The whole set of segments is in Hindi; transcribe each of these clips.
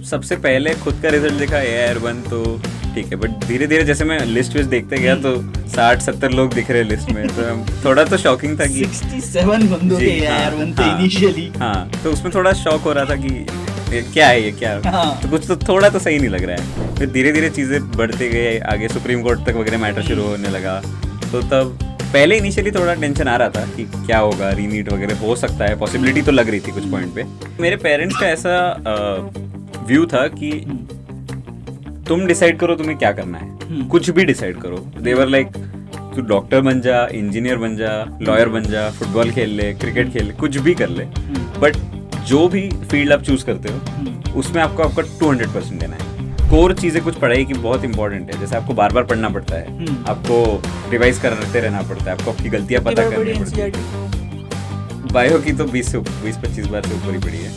सबसे पहले खुद का रिजल्ट देखा AIR-1 तो ठीक है, बट धीरे धीरे जैसे मैं लिस्ट विस्ट देखते गया तो 60-70 लोग दिख रहे लिस्ट में, तो थोड़ा तो शॉकिंग था कि 67 बंदों के AIR-1 थे इनिशियली। हाँ, तो उसमें थोड़ा शॉक हो रहा था कि क्या है ये, क्या तो कुछ तो थोड़ा तो सही नहीं लग रहा है। फिर धीरे धीरे चीज़ें बढ़ते गए, आगे सुप्रीम कोर्ट तक वगैरह मैटर शुरू होने लगा, तो तब पहले इनिशियली थोड़ा टेंशन आ रहा था कि क्या होगा, रीनीट वगैरह हो सकता है, पॉसिबिलिटी तो लग रही थी कुछ पॉइंट पे। मेरे पेरेंट्स का ऐसा व्यू था कि तुम डिसाइड करो तुम्हें क्या करना है, कुछ भी डिसाइड करो। देवर लाइक तू डॉक्टर बन जा, इंजीनियर बन जा, लॉयर बन जा, फुटबॉल खेल ले, क्रिकेट खेल ले, कुछ भी कर ले, बट जो भी फील्ड आप चूज करते हो उसमें आपको आपका 200% देना है। कोर चीज़ें कुछ पढ़ाई की बहुत इंपॉर्टेंट है, जैसे आपको बार बार पढ़ना पड़ता है, आपको रिवाइज करते रहना पड़ता है, आपको अपनी गलतियाँ पता करनी पड़ती है। बायो की तो 20-25 बार से ऊपर ही पड़ी है।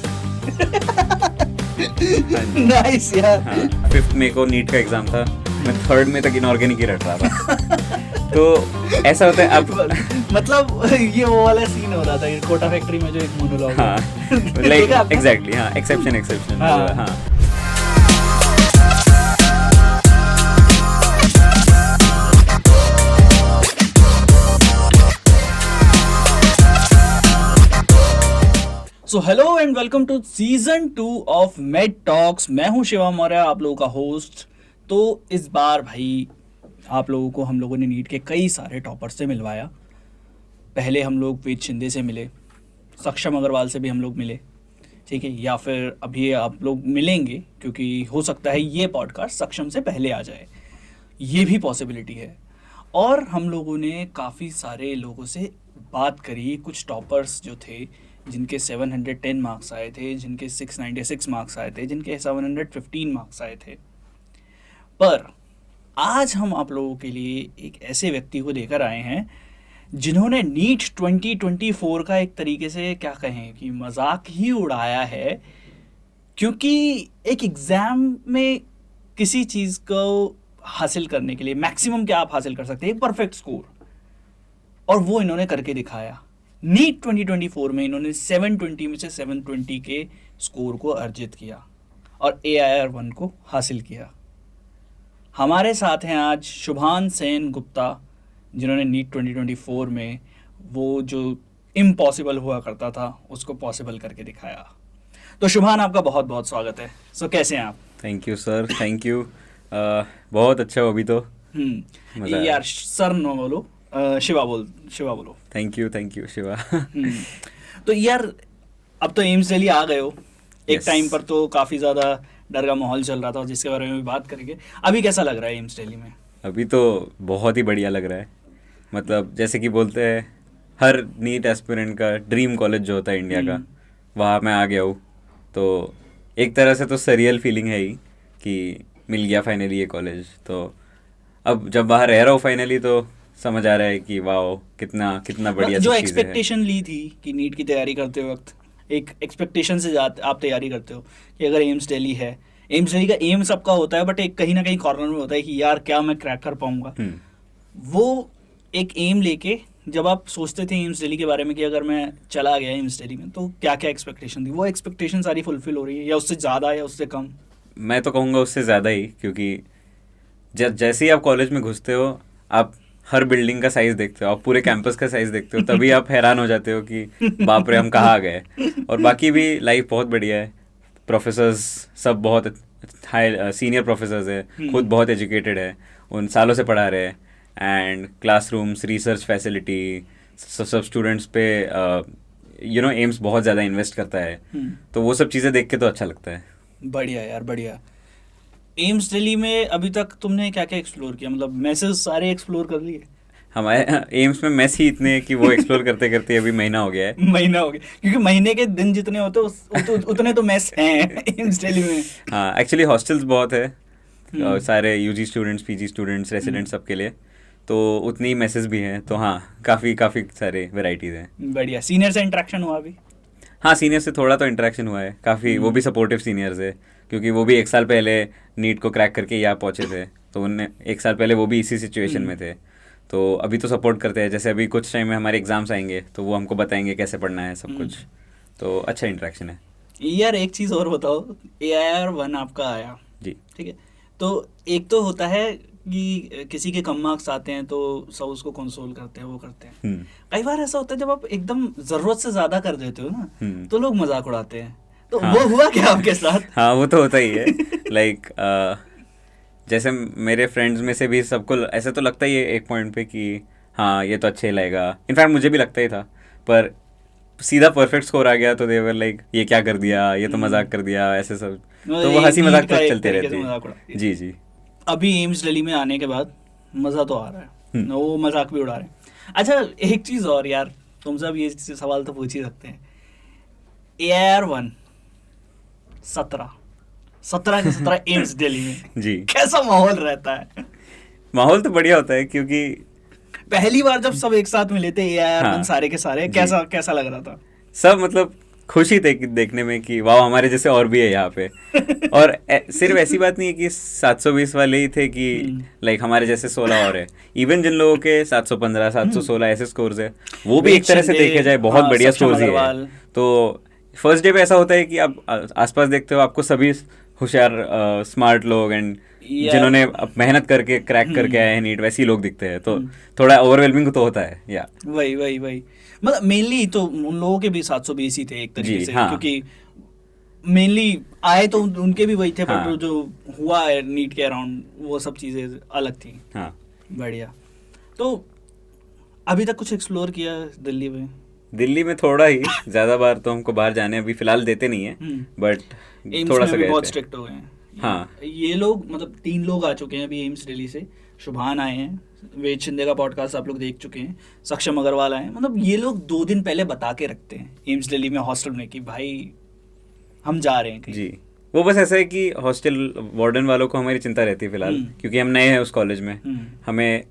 नाइस यार। हाँ, 5th मई को नीट का एग्जाम था, मैं 3rd मई तक इनऑर्गेनिक ही रट रहा था। तो ऐसा होता है अब मतलब ये वो वाला सीन हो रहा था कोटा फैक्ट्री में जो एक मोनोलॉग। हाँ, लाइक एग्जैक्टली, हाँ, एक्सेप्शन। हाँ। So hello and welcome to season 2 of Med Talks. मैं हूं शिवा मौर्य, आप लोगों का होस्ट। तो इस बार भाई आप लोगों को हम लोगों ने नीट के कई सारे टॉपर्स से मिलवाया। पहले हम लोग वेद शिंदे से मिले, सक्षम अग्रवाल से भी हम लोग मिले, ठीक है, या फिर अभी आप लोग मिलेंगे क्योंकि हो सकता है ये पॉडकास्ट सक्षम से पहले आ जाए, ये भी पॉसिबिलिटी है। और हम लोगों ने काफ़ी सारे लोगों से बात करी, कुछ टॉपर्स जो थे जिनके 710 मार्क्स आए थे, जिनके 696 मार्क्स आए थे, जिनके 715 मार्क्स आए थे। पर आज हम आप लोगों के लिए एक ऐसे व्यक्ति को लेकर आए हैं जिन्होंने नीट 2024 का एक तरीके से क्या कहें कि मजाक ही उड़ाया है, क्योंकि एक एग्ज़ाम में किसी चीज़ को हासिल करने के लिए मैक्सिमम क्या आप हासिल कर सकते हैं, एक परफेक्ट स्कोर, और वो इन्होंने करके दिखाया। नीट 2024 में इन्होंने 720 में से 720 के स्कोर को अर्जित किया और AIR-1 को हासिल किया। हमारे साथ हैं आज शुभान सेन गुप्ता, जिन्होंने नीट 2024 में वो जो इम्पॉसिबल हुआ करता था उसको पॉसिबल करके दिखाया। तो शुभान, आपका बहुत बहुत स्वागत है। सो कैसे हैं आप? Thank you sir, thank you. बहुत अच्छा हो अभी तो। यार सर नो बोलो, शिवा बोलो। Thank you Shiva. तो यार अब तो एम्स दिल्ली आ गए हो। एक Yes. टाइम पर तो काफ़ी ज़्यादा डर का माहौल चल रहा था, जिसके बारे में भी बात करेंगे। अभी कैसा लग रहा है एम्स दिल्ली में? अभी तो बहुत ही बढ़िया लग रहा है। मतलब जैसे कि बोलते हैं हर नीट एस्पिरेंट का ड्रीम कॉलेज जो होता है इंडिया का, वहाँ मैं आ गया हूँ। तो एक तरह से तो सरियल फीलिंग है ही कि मिल गया फाइनली ये कॉलेज। तो अब जब बाहर रह रहा हूँ फाइनली तो समझ आ रहा है कि वाह कितना बढ़िया जो सब चीज़ें हैं। एक्सपेक्टेशन ली थी कि नीट की तैयारी करते वक्त, एक एक्सपेक्टेशन से आप तैयारी करते हो कि अगर एम्स दिल्ली है, एम्स दिल्ली का एम सबका होता है, बट एक कहीं ना कहीं कॉर्नर में होता है कि यार क्या मैं क्रैक कर पाऊंगा। वो एक एम लेके जब आप सोचते थे एम्स दिल्ली के बारे में कि अगर मैं चला गया एम्स दिल्ली में तो क्या क्या एक्सपेक्टेशन थी, वो एक्सपेक्टेशन सारी फुलफिल हो रही है या उससे ज़्यादा या उससे कम? मैं तो कहूँगा उससे ज़्यादा ही, क्योंकि जैसे ही आप कॉलेज में घुसते हो आप हर बिल्डिंग का साइज़ देखते हो, आप पूरे कैंपस का साइज़ देखते हो, तभी आप हैरान हो जाते हो कि बाप रे हम कहाँ आ गए। और बाकी भी लाइफ बहुत बढ़िया है, प्रोफेसर्स सब बहुत हाई सीनियर प्रोफेसर्स है, खुद बहुत एजुकेटेड है, उन सालों से पढ़ा रहे हैं, एंड क्लासरूम्स, रिसर्च फैसिलिटी, सब स्टूडेंट्स पे एम्स बहुत ज़्यादा इन्वेस्ट करता है। तो वो सब चीज़ें देख के तो अच्छा लगता है। बढ़िया यार, बढ़िया। एम्स दिल्ली में अभी तक तुमने क्या क्या एक्सप्लोर किया? मतलब मैसेज सारे एक्सप्लोर कर लिए? हमारे एम्स में मैस ही इतने हैं कि वो एक्सप्लोर करते करते अभी महीना हो गया है। महीना हो गया, क्योंकि महीने के दिन जितने होते उतने तो मैस हैं एम्स दिल्ली में। हाँ, एक्चुअली हॉस्टल्स बहुत है सारे UG students, PG students, residents सबके लिए, तो उतनी ही मैसेज भी हैं। तो हाँ, काफ़ी सारे वेराइटीज़ हैं। बढ़िया। सीनियर से इंटरेक्शन हुआ अभी? हाँ, सीनियर से थोड़ा तो इंटरेक्शन हुआ है काफ़ी। वो भी सपोर्टिव सीनियर्स है, क्योंकि वो भी 1 साल पहले नीट को क्रैक करके यहाँ पहुँचे थे, तो उनने 1 साल पहले वो भी इसी सिचुएशन में थे। तो अभी तो सपोर्ट करते हैं। जैसे अभी कुछ टाइम में हमारे एग्जाम्स आएंगे तो वो हमको बताएंगे कैसे पढ़ना है सब कुछ, तो अच्छा इंटरेक्शन है। यार एक चीज और बताओ, AIR-1 आपका आया, जी। ठीक है, तो एक तो होता है कि किसी के कम मार्क्स आते हैं तो सब उसको कंसोल करते हैं, वो करते हैं। हम्म। कई बार ऐसा होता है जब आप एकदम जरूरत से ज्यादा कर देते हो ना, हम्म। तो लोग मजाक उड़ाते हैं, तो हाँ। वो हुआ क्या आपके साथ? हाँ, वो तो होता ही है। लाइक जैसे मेरे फ्रेंड्स में से भी सबको ऐसे तो लगता ही है एक पॉइंट पे कि हाँ ये तो अच्छे लगेगा, इनफैक्ट मुझे भी लगता ही था, पर सीधा परफेक्ट स्कोर आ गया तो देवर लाइक ये क्या कर दिया, ये तो मजाक कर दिया, ऐसे सब। तो वो एक हंसी नीट मजाक का तो एक चलते तरीके रहती से है। मजाक उड़ाते हैं। जी जी। अभी एम्स दिल्ली में आने के बाद मजा तो आ रहा है, हम्म। वो मजाक भी उड़ा रहे हैं। अच्छा एक चीज और यार, तुमसे अब ये सवाल तो पूछ ही सकते हैं, AIR-1 17 17 के 17 एम्स दिल्ली में जी। कैसा माहौल रहता है? माहौल तो बढ़िया होता है क्योंकि पहली बार जब सब एक साथ मिले थे AIR-1 हाँ सारे के सारे, जी, कैसा कैसा लग रहा था? सब मतलब खुशी थे कि देखने में कि वाह हमारे जैसे और भी है यहाँ पे। और सिर्फ ऐसी बात नहीं है कि 720 वाले ही थे कि हम्म। लाइक हमारे जैसे 16 और है, इवन जिन लोगों के 715 716 ऐसे स्कोर्स है, वो भी वेद एक तरह से शिंदे, देखे जाए बहुत हाँ, बढ़िया सक्षम स्कोर्स ही है। अग्रवाल। तो फर्स्ट डे पे ऐसा होता है कि आप आसपास देखते हो आपको सभी होशियार स्मार्ट लोग एंड यार जिन्होंने मेहनत करके क्रैक करके हम्म आए हैं नीट, वैसे ही लोग दिखते हैं, तो हम्म, थोड़ा ओवरवेलमिंग तो होता है या। वही वही वही, मतलब मेनली तो उन लोगों के भी 720 ही थे एक तरीके जी से, हाँ। क्योंकि मेनली आए तो उनके भी वही थे, बट हाँ जो हुआ है नीट के अराउंड वो सब चीज़ें अलग थी। हाँ। बढ़िया। तो अभी तक कुछ एक्सप्लोर किया दिल्ली में? दिल्ली में थोड़ा ही, ज़्यादा बार तो हमको बाहर जाने अभी फ़िलहाल देते नहीं है, बट एम्स थोड़ा में सा भी गए बहुत थे। स्ट्रिक्ट हो गए हैं। हाँ ये लोग मतलब 3 लोग आ चुके हैं अभी एम्स दिल्ली से। शुभान आए हैं, वेद शिंदे का पॉडकास्ट आप लोग देख चुके हैं, सक्षम अग्रवाल आए हैं। मतलब ये लोग 2 दिन पहले बता के रखते हैं एम्स दिल्ली में हॉस्टल में कि भाई हम जा रहे हैं कहीं। जी। वो बस ऐसा है कि हॉस्टल वार्डन वालों को हमारी चिंता रहती है फ़िलहाल, हम्म क्योंकि हम नए हैं उस कॉलेज में। हम्म, हमें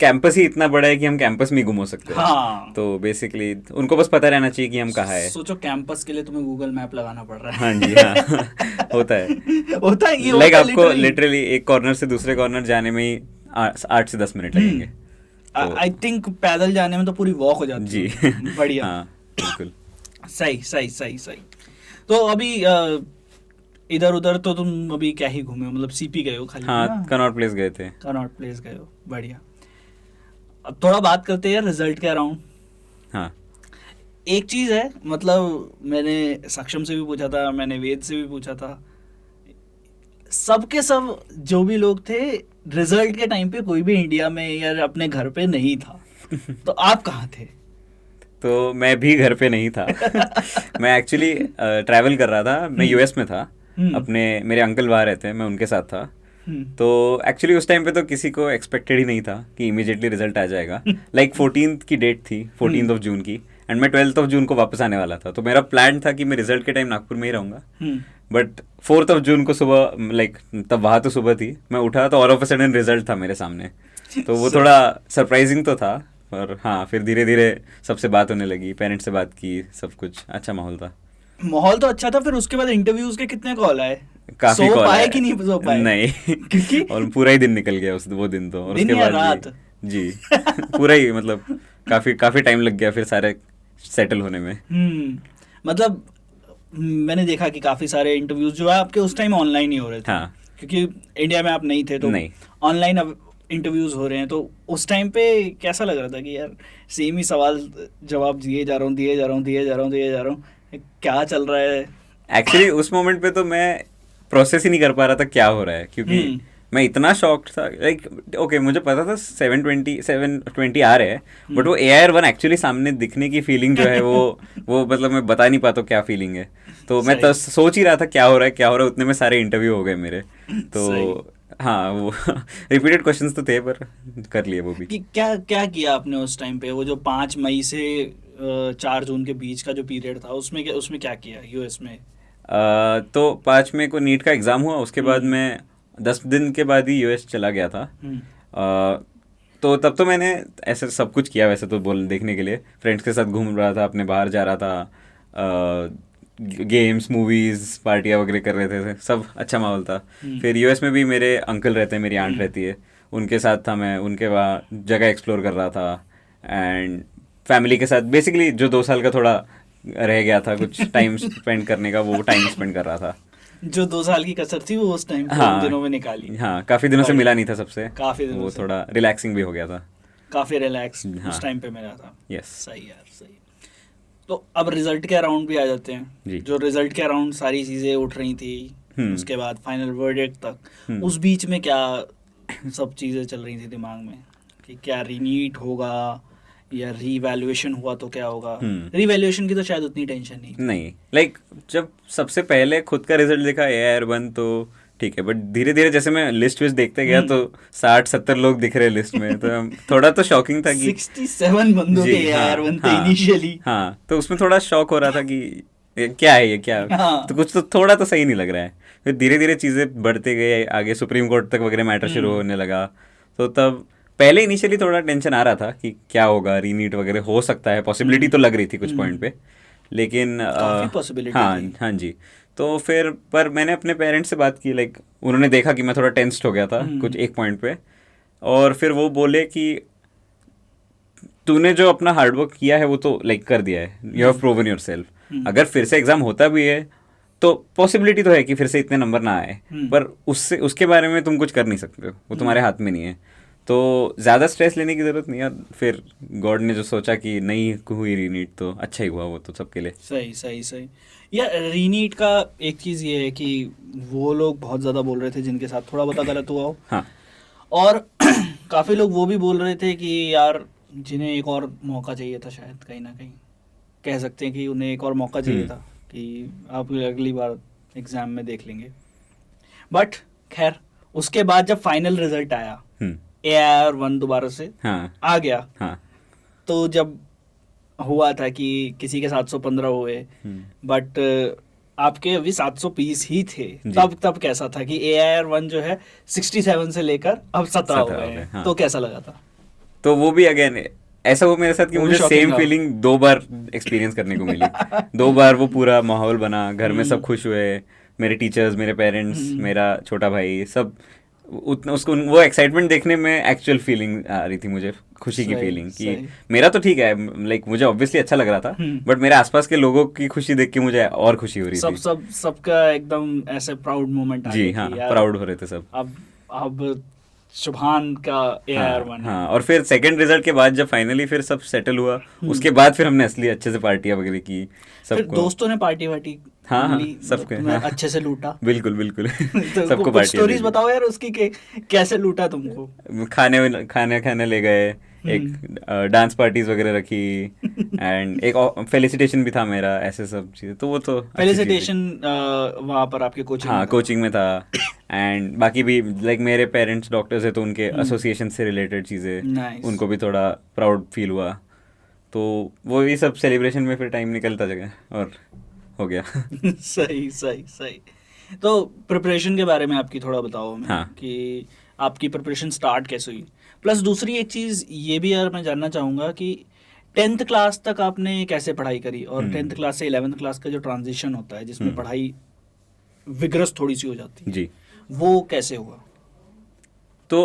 कैंपस ही इतना बड़ा है कि हम कैंपस में ही गुम हो सकते हैं। हाँ। तो बेसिकली उनको बस पता रहना चाहिए कि हम कहाँ है। सोचो कैंपस के लिए तुम्हें गूगल मैप लगाना पड़ रहा हाँ है। जी हाँ। होता है। होता है, ये लाइक होता है आपको लिटरली। लिटरली एक कॉर्नर से दूसरे कॉर्नर जाने में ही 8 से 10 मिनट लगेंगे। तो आई थिंक पैदल जाने में तो पूरी वॉक हो जाती जी। है। बढ़िया। हाँ बिल्कुल। सही सही सही सही। तो अभी इधर उधर तो तुम अभी क्या ही घूमे हो, मतलब CP गए हो खाली हाँ ना? कनॉट प्लेस गए थे। कनॉट प्लेस गए हो, बढ़िया। अब थोड़ा बात करते हैं यार रिजल्ट के अराउंड। हाँ एक चीज है, मतलब मैंने सक्षम से भी पूछा था, मैंने वेद से भी पूछा था, सबके सब जो भी लोग थे रिजल्ट के टाइम पे कोई भी इंडिया में या अपने घर पे नहीं था। तो आप कहाँ थे? तो मैं भी घर पे नहीं था। मैं एक्चुअली ट्रैवल कर रहा था, मैं यूएस में था। हम्म अपने मेरे अंकल वहाँ रहते हैं, मैं उनके साथ था। हम्म, तो एक्चुअली उस टाइम पे तो किसी को एक्सपेक्टेड ही नहीं था कि इमीडिएटली रिजल्ट आ जाएगा। लाइक 14th की डेट थी, 14th ऑफ जून की, एंड मैं 12th ऑफ जून को वापस आने वाला था। तो मेरा प्लान था कि मैं रिजल्ट के टाइम नागपुर में ही रहूँगा, हम्म, बट 4th ऑफ जून को सुबह लाइक तब वहाँ तो सुबह थी, मैं उठा तो all of a sudden result था मेरे सामने। तो वो थोड़ा सरप्राइजिंग तो था, पर हाँ फिर धीरे धीरे सबसे बात होने लगी, पेरेंट्स से बात की, सब कुछ अच्छा माहौल था। माहौल तो अच्छा था। फिर उसके बाद इंटरव्यूज के कितने कॉल आए? काफी सो कॉल पाए आए। कि नहीं सो पाए? नहीं। क्योंकि और पूरा ही दिन निकल गया उस वो दिन तो, और दिन उसके या बाद रात? भी जी। पूरा ही मतलब काफी काफी टाइम लग गया फिर सारे सेटल होने में। मतलब मैंने देखा कि काफी सारे इंटरव्यूज जो है आपके उस टाइम ऑनलाइन ही हो रहे थे। हाँ क्योंकि इंडिया में आप नहीं थे, तो नहीं। ऑनलाइन अब इंटरव्यूज हो रहे हैं। तो उस टाइम पे कैसा लग रहा था कि यार सेम ही सवाल जवाब दिए जा रहा हूँ, दिए जा रहा हूँ, दिए जा रहा हूँ, दिए जा रहा हूँ, क्या चल रहा है? एक्चुअली उस मोमेंट पे तो मैं प्रोसेस ही नहीं कर पा रहा था क्या हो रहा है, क्योंकि हम्म मैं इतना शॉक्ड था। लाइक ओके मुझे पता था 720 आ रहे हैं, बट वो AIR-1 एक्चुअली सामने दिखने की फीलिंग जो है वो मतलब मैं बता नहीं पाता क्या फीलिंग है। तो मैं सही सोच ही रहा था क्या हो रहा है क्या हो रहा है, उतने में सारे इंटरव्यू हो गए मेरे। तो सही। हाँ वो रिपीटेड क्वेश्चंस तो थे, पर कर लिए वो भी। कि क्या क्या किया आपने उस टाइम पे, वो जो 5 मई से 4 जून के बीच का जो पीरियड था, उसमें क्या किया यूएस में? तो 5 मई को नीट का एग्ज़ाम हुआ, उसके बाद हम्म मैं 10 दिन के बाद ही यूएस चला गया था। हम्म अ, तो तब तो मैंने ऐसे सब कुछ किया वैसे तो, बोल देखने के लिए फ्रेंड्स के साथ घूम रहा था, अपने बाहर जा रहा था, गेम्स मूवीज़ पार्टियाँ वगैरह कर रहे थे, सब अच्छा माहौल था। हम्म फिर यूएस में भी मेरे अंकल रहते हैं, मेरी आंट रहती है, उनके साथ था मैं, उनके वहाँ जगह एक्सप्लोर कर रहा था। एंड फैमिली के साथ बेसिकली जो 2 साल का थोड़ा रह गया था कुछ टाइम स्पेंड करने का, वो टाइम स्पेंड कर रहा था। जो 2 साल की कसर थी वो उस टाइम हाँ, उन दिनों में निकाली। हाँ, काफ़ी दिनों से बढ़िया। मिला नहीं था सबसे, काफी दिनों वो से थोड़ा रिलैक्सिंग भी हो गया था। काफी रिलैक्स हाँ। उस टाइम पे मिला था। यस। सही यार, सही। तो अब रिजल्ट के अराउंड भी आ जाते जी। हैं। जो रिजल्ट के अराउंड सारी चीजें उठ रही थी, उसके बाद फाइनल वर्डिक्ट तक, उस बीच में क्या सब चीजें चल रही थी दिमाग में कि क्या रीनीट होगा या रीवैल्यूएशन हुआ तो क्या होगा? रीवैल्यूएशन की तो शायद उतनी टेंशन नहीं थी। नहीं, लाइक जब सबसे पहले खुद का रिजल्ट देखा AIR-1 तो ठीक है, बट धीरे धीरे जैसे मैं लिस्ट विस्ट देखते गया तो 60-70 लोग दिख रहे लिस्ट में, तो थोड़ा तो शॉकिंग था कि 67 बंदों के जी, हाँ, AIR-1 थे हाँ, इनिशियली। हाँ, तो उसमें थोड़ा शॉक हो रहा था कि क्या है ये, क्या हाँ। तो कुछ तो थोड़ा तो सही नहीं लग रहा है। फिर धीरे धीरे चीज़ें बढ़ते गए, आगे सुप्रीम कोर्ट तक वगैरह मैटर शुरू होने लगा, तो तब पहले इनिशियली थोड़ा टेंशन आ रहा था कि क्या होगा, रीनीट वगैरह हो सकता है, पॉसिबिलिटी तो लग रही थी कुछ पॉइंट पे, लेकिन काफी पॉसिबिलिटी हाँ, थी। हाँ जी। तो फिर पर मैंने अपने पेरेंट्स से बात की, लाइक उन्होंने देखा कि मैं थोड़ा टेंस्ड हो गया था कुछ एक पॉइंट पे, और फिर वो बोले कि तूने जो अपना हार्डवर्क किया है वो तो लाइक कर दिया है, you have proven your self. अगर फिर से एग्जाम होता भी है तो पॉसिबिलिटी तो है कि फिर से इतने नंबर ना आए, पर उससे उसके बारे में तुम कुछ कर नहीं सकते हो, वो तुम्हारे हाथ में नहीं है, तो ज़्यादा स्ट्रेस लेने की ज़रूरत नहीं है। फिर गॉड ने जो सोचा कि नहीं हुई रीनीट तो अच्छा ही हुआ, वो तो सबके लिए। सही सही सही। या रीनीट का एक चीज़ ये है कि वो लोग बहुत ज़्यादा बोल रहे थे जिनके साथ थोड़ा बहुत गलत हुआ हो, हाँ, और काफ़ी लोग वो भी बोल रहे थे कि यार जिन्हें एक और मौका चाहिए था, शायद कहीं ना कहीं कह सकते हैं कि उन्हें एक और मौका चाहिए था कि आप अगली बार एग्ज़ाम में देख लेंगे। बट खैर उसके बाद जब फाइनल रिजल्ट आया, AIR-1 दोबारा से हाँ, आ गया, हाँ, तो जब हुआ था कि किसी के 715 हुए, बट आपके अभी 720 ही थे, तब कैसा था कि AIR-1 जो है 67 से लेकर अब 17 हो 17 गए हो गए, हैं, हाँ। तो कैसा लगा था? तो वो भी अगेन ऐसा हुआ मेरे साथ कि वो भी मुझे shocking सेम था। फीलिंग 2 बार एक्सपीरियंस करने को मिली। 2 बार वो पूरा माहौल बना, घर में सब खुश हुए, मेरे टीचर्स, मेरे पेरेंट्स, मेरा छोटा भाई, सब उतना उसको वो एक्साइटमेंट देखने में एक्चुअल फीलिंग आ रही थी मुझे, खुशी की सही, फीलिंग कि सही। मेरा तो ठीक है, लाइक मुझे ऑब्वियसली अच्छा लग रहा था, बट मेरे आसपास के लोगों की खुशी देख के मुझे और खुशी हो रही थी। सबका एकदम ऐसे प्राउड मोमेंट आ जी, गया हाँ, कि यार प्राउड हो रहे थे सब। अब शुभान का AIR-1 है। हाँ, और फिर सेकंड रिजल्ट के बाद जब फाइनली फिर सब सेटल हुआ, उसके बाद फिर हमने असली अच्छे से पार्टियां वगैरह की फिर सबको। दोस्तों ने पार्टी वार्टी हाँ, हाँ, ली, सबके, तुम्हें हाँ, अच्छे से लूटा? बिल्कुल बिल्कुल तो सबको कुछ पार्टियां स्टोरीज दी। बताओ यार उसकी कि कैसे लूटा तुमको। खाने खाने खाने ले गए, एक डांस पार्टीज वगैरह रखी, एंड एक फेलिसिटेशन भी था मेरा, ऐसे सब चीज़ें, तो वो तो अच्छी चीज़ है। फेलिसिटेशन वहाँ पर आपके कोचिंग हाँ, में था? कोचिंग में था, एंड बाकी भी लाइक मेरे पेरेंट्स डॉक्टर्स है तो उनके एसोसिएशन से रिलेटेड चीज़ें, नाइस। उनको भी थोड़ा प्राउड फील हुआ, तो वो ये सब सेलिब्रेशन में फिर टाइम निकलता जगह और हो गया। सही सही सही। तो प्रिपरेशन के बारे में आपकी थोड़ा बताओ हमें, हाँ। कि आपकी प्रिपरेशन स्टार्ट कैसे हुई? प्लस दूसरी एक चीज़ ये भी यार मैं जानना चाहूँगा कि 10th क्लास तक आपने कैसे पढ़ाई करी, और 10th क्लास से 11th क्लास का जो ट्रांजिशन होता है जिसमें पढ़ाई विग्रस थोड़ी सी हो जाती है, जी, वो कैसे हुआ? तो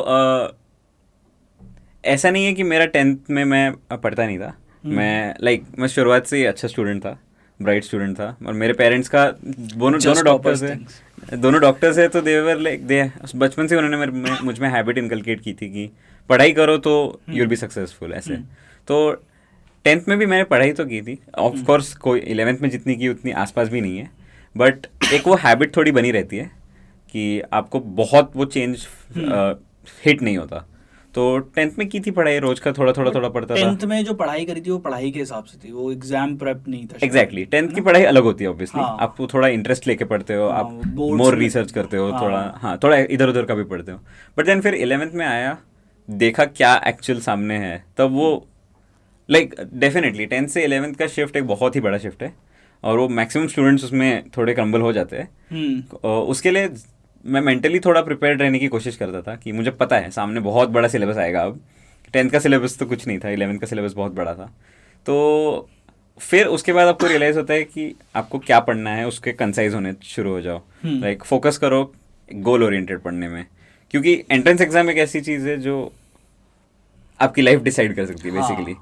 ऐसा नहीं है कि मेरा 10th में मैं पढ़ता नहीं था, मैं शुरुआत से ही अच्छा स्टूडेंट था, ब्राइट स्टूडेंट था, और मेरे पेरेंट्स का दोनों डॉक्टर्स है, तो देवर लाइक दे बचपन से उन्होंने मुझ में हैबिट इनकलकेट की थी कि पढ़ाई करो तो यू विल बी सक्सेसफुल, ऐसे। तो 10th में भी मैंने पढ़ाई तो की थी, ऑफ कोर्स कोई 11th में जितनी की उतनी आसपास भी नहीं है, बट एक वो हैबिट थोड़ी बनी रहती है कि आपको बहुत वो चेंज हिट नहीं होता। तो 10th में की थी पढ़ाई, रोज का थोड़ा थोड़ा पढ़ता था। 10th में जो पढ़ाई करी थी वो पढ़ाई के हिसाब से थी, वो एग्जाम प्रेप नहीं था। एग्जैक्टली, 10th की पढ़ाई अलग होती है ऑब्वियसली, हाँ। आप थोड़ा इंटरेस्ट लेके पढ़ते हो, हाँ, आप boards मोर में- रिसर्च करते हो, हाँ। थोड़ा इधर उधर का भी पढ़ते हो, बट देन फिर 11th में आया, देखा क्या एक्चुअल सामने है, तब वो लाइक डेफिनेटली 10th से 11th का शिफ्ट एक बहुत ही बड़ा शिफ्ट है, और वो मैक्सिमम स्टूडेंट्स उसमें थोड़े क्रम्बल हो जाते हैं। उसके लिए मैं मेंटली थोड़ा प्रिपेयर्ड रहने की कोशिश करता था कि मुझे पता है सामने बहुत बड़ा सिलेबस आएगा। अब 10th का सिलेबस तो कुछ नहीं था, 11th का सिलेबस बहुत बड़ा था। तो फिर उसके बाद आपको रियलाइज़ होता है कि आपको क्या पढ़ना है, उसके कंसाइज होने शुरू हो जाओ, लाइक फोकस करो गोल ओरिएंटेड पढ़ने में, क्योंकि एंट्रेंस एग्जाम एक ऐसी चीज़ है जो आपकी लाइफ डिसाइड कर सकती है बेसिकली।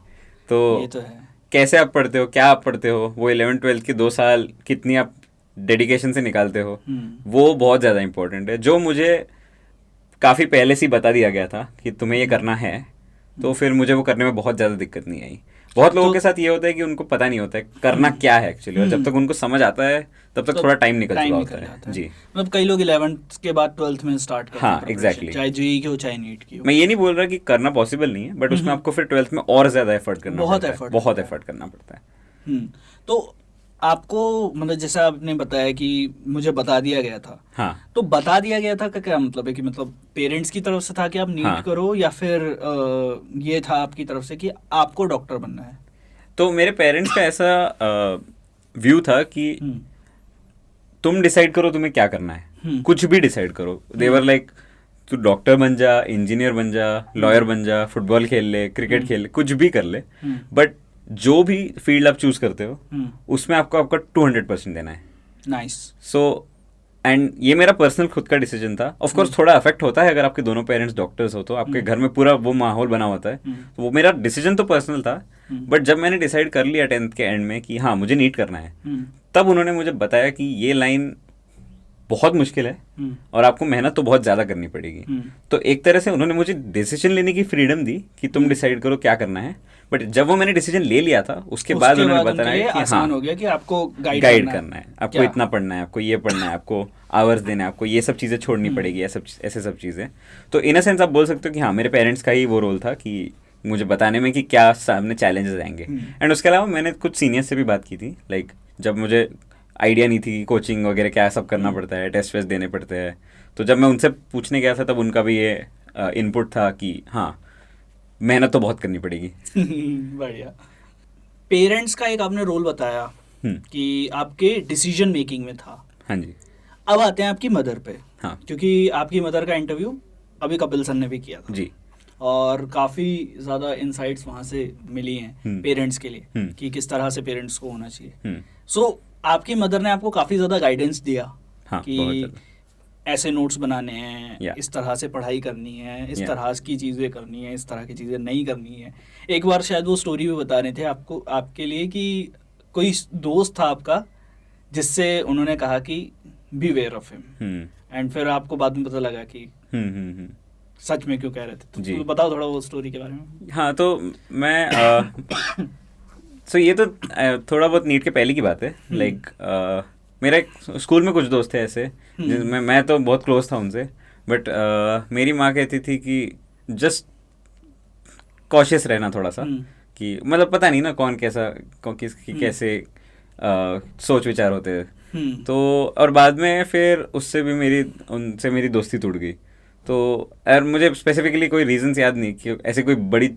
तो ये तो है। कैसे आप पढ़ते हो, क्या आप पढ़ते हो, वो 11th-12th के 2 साल कितनी आप डेडिकेशन से निकालते हो, वो बहुत ज़्यादा इंपॉर्टेंट है, जो मुझे काफ़ी पहले से ही बता दिया गया था कि तुम्हें ये करना है, तो फिर मुझे वो करने में बहुत ज़्यादा दिक्कत नहीं आई। बहुत लोगों के साथ ये होता है कि उनको पता नहीं होता है करना क्या है एक्चुअली, और जब तक उनको समझ आता है तब तक थोड़ा टाइम निकल चुका होता है। जी, मतलब कई लोग 11th के बाद 12th में स्टार्ट करते हैं हाँ, preparation, exactly. चाहे जेईई की हो चाहे नीट की हो। मैं ये नहीं बोल रहा कि करना पॉसिबल नहीं है, बट उसमें आपको फिर 12th में और ज़्यादा एफर्ट करना बहुत पड़ता है, effort बहुत लगता है। एफर्ट करना पड़ता है। तो आपको मतलब जैसा आपने बताया कि मुझे बता दिया गया था, हाँ, तो बता दिया गया था का क्या मतलब है कि मतलब पेरेंट्स की तरफ से था कि आप नीट हाँ। करो, या फिर ये था आपकी तरफ से कि आपको डॉक्टर बनना है? तो मेरे पेरेंट्स का ऐसा व्यू था कि हम्म, तुम डिसाइड करो तुम्हें क्या करना है, हम्म, कुछ भी डिसाइड करो। देवर लाइक तू डॉक्टर बन जा, इंजीनियर बन जा, लॉयर बन जा, फुटबॉल खेल ले, क्रिकेट खेल ले, कुछ भी कर ले, हम्म, बट जो भी फील्ड आप चूज करते हो हम्म, उसमें आपको आपका 200% देना है। नाइस। सो एंड ये मेरा पर्सनल खुद का डिसीजन था। ऑफ कोर्स थोड़ा अफेक्ट होता है अगर आपके दोनों पेरेंट्स डॉक्टर्स हो, तो आपके घर में पूरा वो माहौल बना होता है, तो वो मेरा डिसीजन तो पर्सनल था। बट जब मैंने डिसाइड कर लिया 10th के एंड में कि हाँ मुझे नीट करना है, तब उन्होंने मुझे बताया कि ये लाइन बहुत मुश्किल है और आपको मेहनत तो बहुत ज़्यादा करनी पड़ेगी। तो एक तरह से उन्होंने मुझे डिसीजन लेने की फ्रीडम दी कि तुम डिसाइड करो क्या करना है। बट जब वो मैंने डिसीजन ले लिया था उसके बाद उन्होंने उनके बताया लिए कि आसान हाँ हो गया कि आपको गाइड करना है, आपको क्या? इतना पढ़ना है, आपको ये पढ़ना है, आपको आवर्स देना है, आपको ये सब चीज़ें छोड़नी पड़ेगी, ऐसे सब चीज़ें। तो इन अ सेंस आप बोल सकते हो कि हाँ मेरे पेरेंट्स का ही वो रोल था कि मुझे बताने में कि क्या सामने चैलेंजेस आएंगे। एंड उसके अलावा मैंने कुछ सीनियर्स से भी बात की थी, लाइक जब मुझे आइडिया नहीं थी कोचिंग वगैरह क्या सब करना पड़ता है, टेस्ट वेस्ट देने पड़ते हैं, तो जब मैं उनसे पूछने गया था तब उनका भी ये इनपुट था कि हाँ मेहनत तो बहुत करनी पड़ेगी। बढ़िया। पेरेंट्स का एक आपने रोल बताया कि आपके डिसीजन मेकिंग में था। हाँ जी। अब आते हैं आपकी मदर पे। हाँ क्योंकि आपकी मदर का इंटरव्यू अभी कपिल सर ने भी किया था जी। और काफ़ी ज़्यादा इंसाइट्स वहाँ से मिली हैं पेरेंट्स के लिए कि किस तरह से पेरेंट्स को होना चाहिए। सो आपकी मदर ने आपको काफ़ी ज़्यादा गाइडेंस दिया हाँ, कि बहुत ज़्यादा। ऐसे नोट्स बनाने हैं, Yeah. इस तरह से पढ़ाई करनी है, इस Yeah. तरह की चीज़ें करनी है, इस तरह की चीज़ें नहीं करनी है। एक बार शायद वो स्टोरी भी बता रहे थे आपको, आपके लिए कि कोई दोस्त था आपका जिससे उन्होंने कहा कि beware of him, and फिर आपको बाद में पता लगा कि सच में क्यों कह रहे थे। जी। तो बताओ थोड़ा वो स्टोरी के बारे में। हाँ तो मैं सो ये तो थोड़ा बहुत नीट के पहले की बात है। लाइक मेरा एक स्कूल में कुछ दोस्त थे ऐसे जिनमें मैं तो बहुत क्लोज था उनसे, बट मेरी माँ कहती थी कि जस्ट कॉशियस रहना थोड़ा सा, कि मतलब पता नहीं ना कौन कैसा किसकी कैसे सोच विचार होते हैं। तो और बाद में फिर उनसे मेरी दोस्ती टूट गई। तो यार मुझे स्पेसिफिकली कोई रीजंस याद नहीं कि ऐसे कोई बड़ी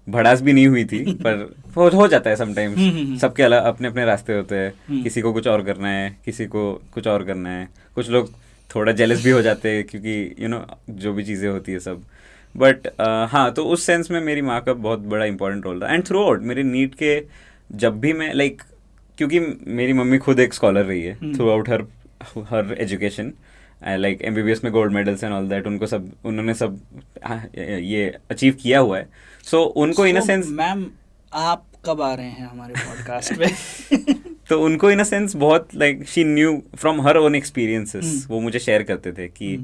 भड़ास भी नहीं हुई थी, पर हो जाता है समटाइम्स। सबके अलग अपने अपने रास्ते होते हैं, किसी को कुछ और करना है, किसी को कुछ और करना है, कुछ लोग थोड़ा जेलस भी हो जाते हैं क्योंकि जो भी चीज़ें होती है सब। बट हाँ तो उस सेंस में मेरी माँ का बहुत बड़ा इंपॉर्टेंट रोल था। एंड थ्रू आउट मेरे नीट के जब भी मैं क्योंकि मेरी मम्मी खुद एक स्कॉलर रही है थ्रू आउट हर एजुकेशन, लाइक MBBS में gold medals and all that, उन्होंने सब ये अचीव किया हुआ है। सो उनको इन अ सेंस, मैम आप कब आ रहे हैं हमारे पॉडकास्ट पे? तो उनको इन अ सेंस बहुत like she knew from her own experiences, वो मुझे शेयर करते थे कि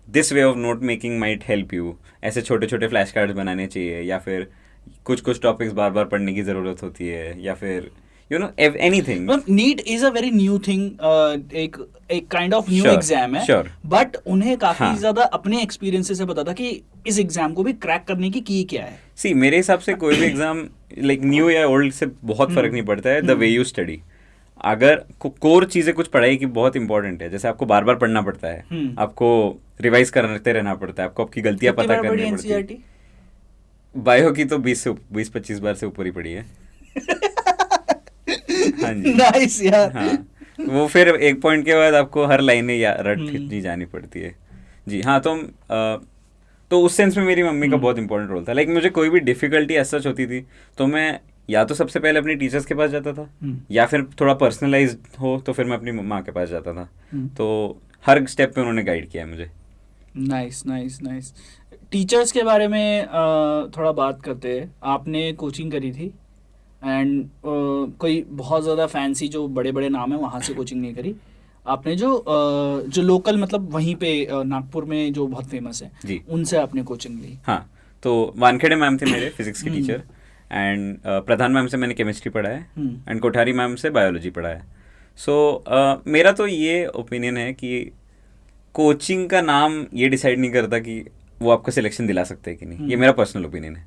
this way of note making might help you, ऐसे छोटे छोटे फ्लैश कार्ड्स बनाने चाहिए, या फिर कुछ टॉपिक्स बार बार पढ़ने की ज़रूरत होती है, या फिर anything. NEET is a very new thing, एक काइंड ऑफ न्यू एग्जाम है, बट उन्हें काफी ज्यादा अपने एक्सपीरियंस से पता था कि इस एग्जाम को भी क्रैक करने की क्या है। सी मेरे हिसाब से कोई भी एग्जाम लाइक न्यू या ओल्ड से बहुत फर्क नहीं पड़ता है, द वे यू स्टडी। अगर कोर चीज़ें कुछ पढ़ाई की बहुत इंपॉर्टेंट है, जैसे आपको बार बार पढ़ना पड़ता है, आपको रिवाइज करते रहना पड़ता है, आपको आपकी गलतियां पता करनी पड़ती है। बायो की तो 20-25 बार से ऊपर ही पड़ी है। हाँ जी। नाइस यार। हाँ वो फिर एक पॉइंट के बाद आपको हर लाइनें रट खींचनी जानी पड़ती है। जी हाँ तो उस सेंस में मेरी मम्मी का बहुत इंपॉर्टेंट रोल था। लाइक मुझे कोई भी डिफिकल्टी ऐसा होती थी तो मैं या तो सबसे पहले अपने टीचर्स के पास जाता था, या फिर थोड़ा पर्सनलाइज हो तो फिर मैं अपनी माँ के पास जाता था। तो हर स्टेप पे उन्होंने गाइड किया है मुझे। Nice nice nice. टीचर्स के बारे में थोड़ा बात करते हैं। आपने कोचिंग करी थी एंड कोई बहुत ज़्यादा फैंसी जो बड़े बड़े नाम है वहाँ से कोचिंग नहीं करी आपने, जो लोकल मतलब वहीं पे नागपुर में जो बहुत फेमस है जी उनसे आपने कोचिंग ली? हाँ, तो वानखेड़े मैम थे मेरे फिजिक्स की टीचर, एंड प्रधान मैम से मैंने केमिस्ट्री पढ़ा है, एंड कोठारी मैम से बायोलॉजी पढ़ा है. सो मेरा तो ये ओपिनियन है कि कोचिंग का नाम ये डिसाइड नहीं करता कि वो आपको सिलेक्शन दिला सकते हैं कि नहीं. ये मेरा पर्सनल ओपिनियन है.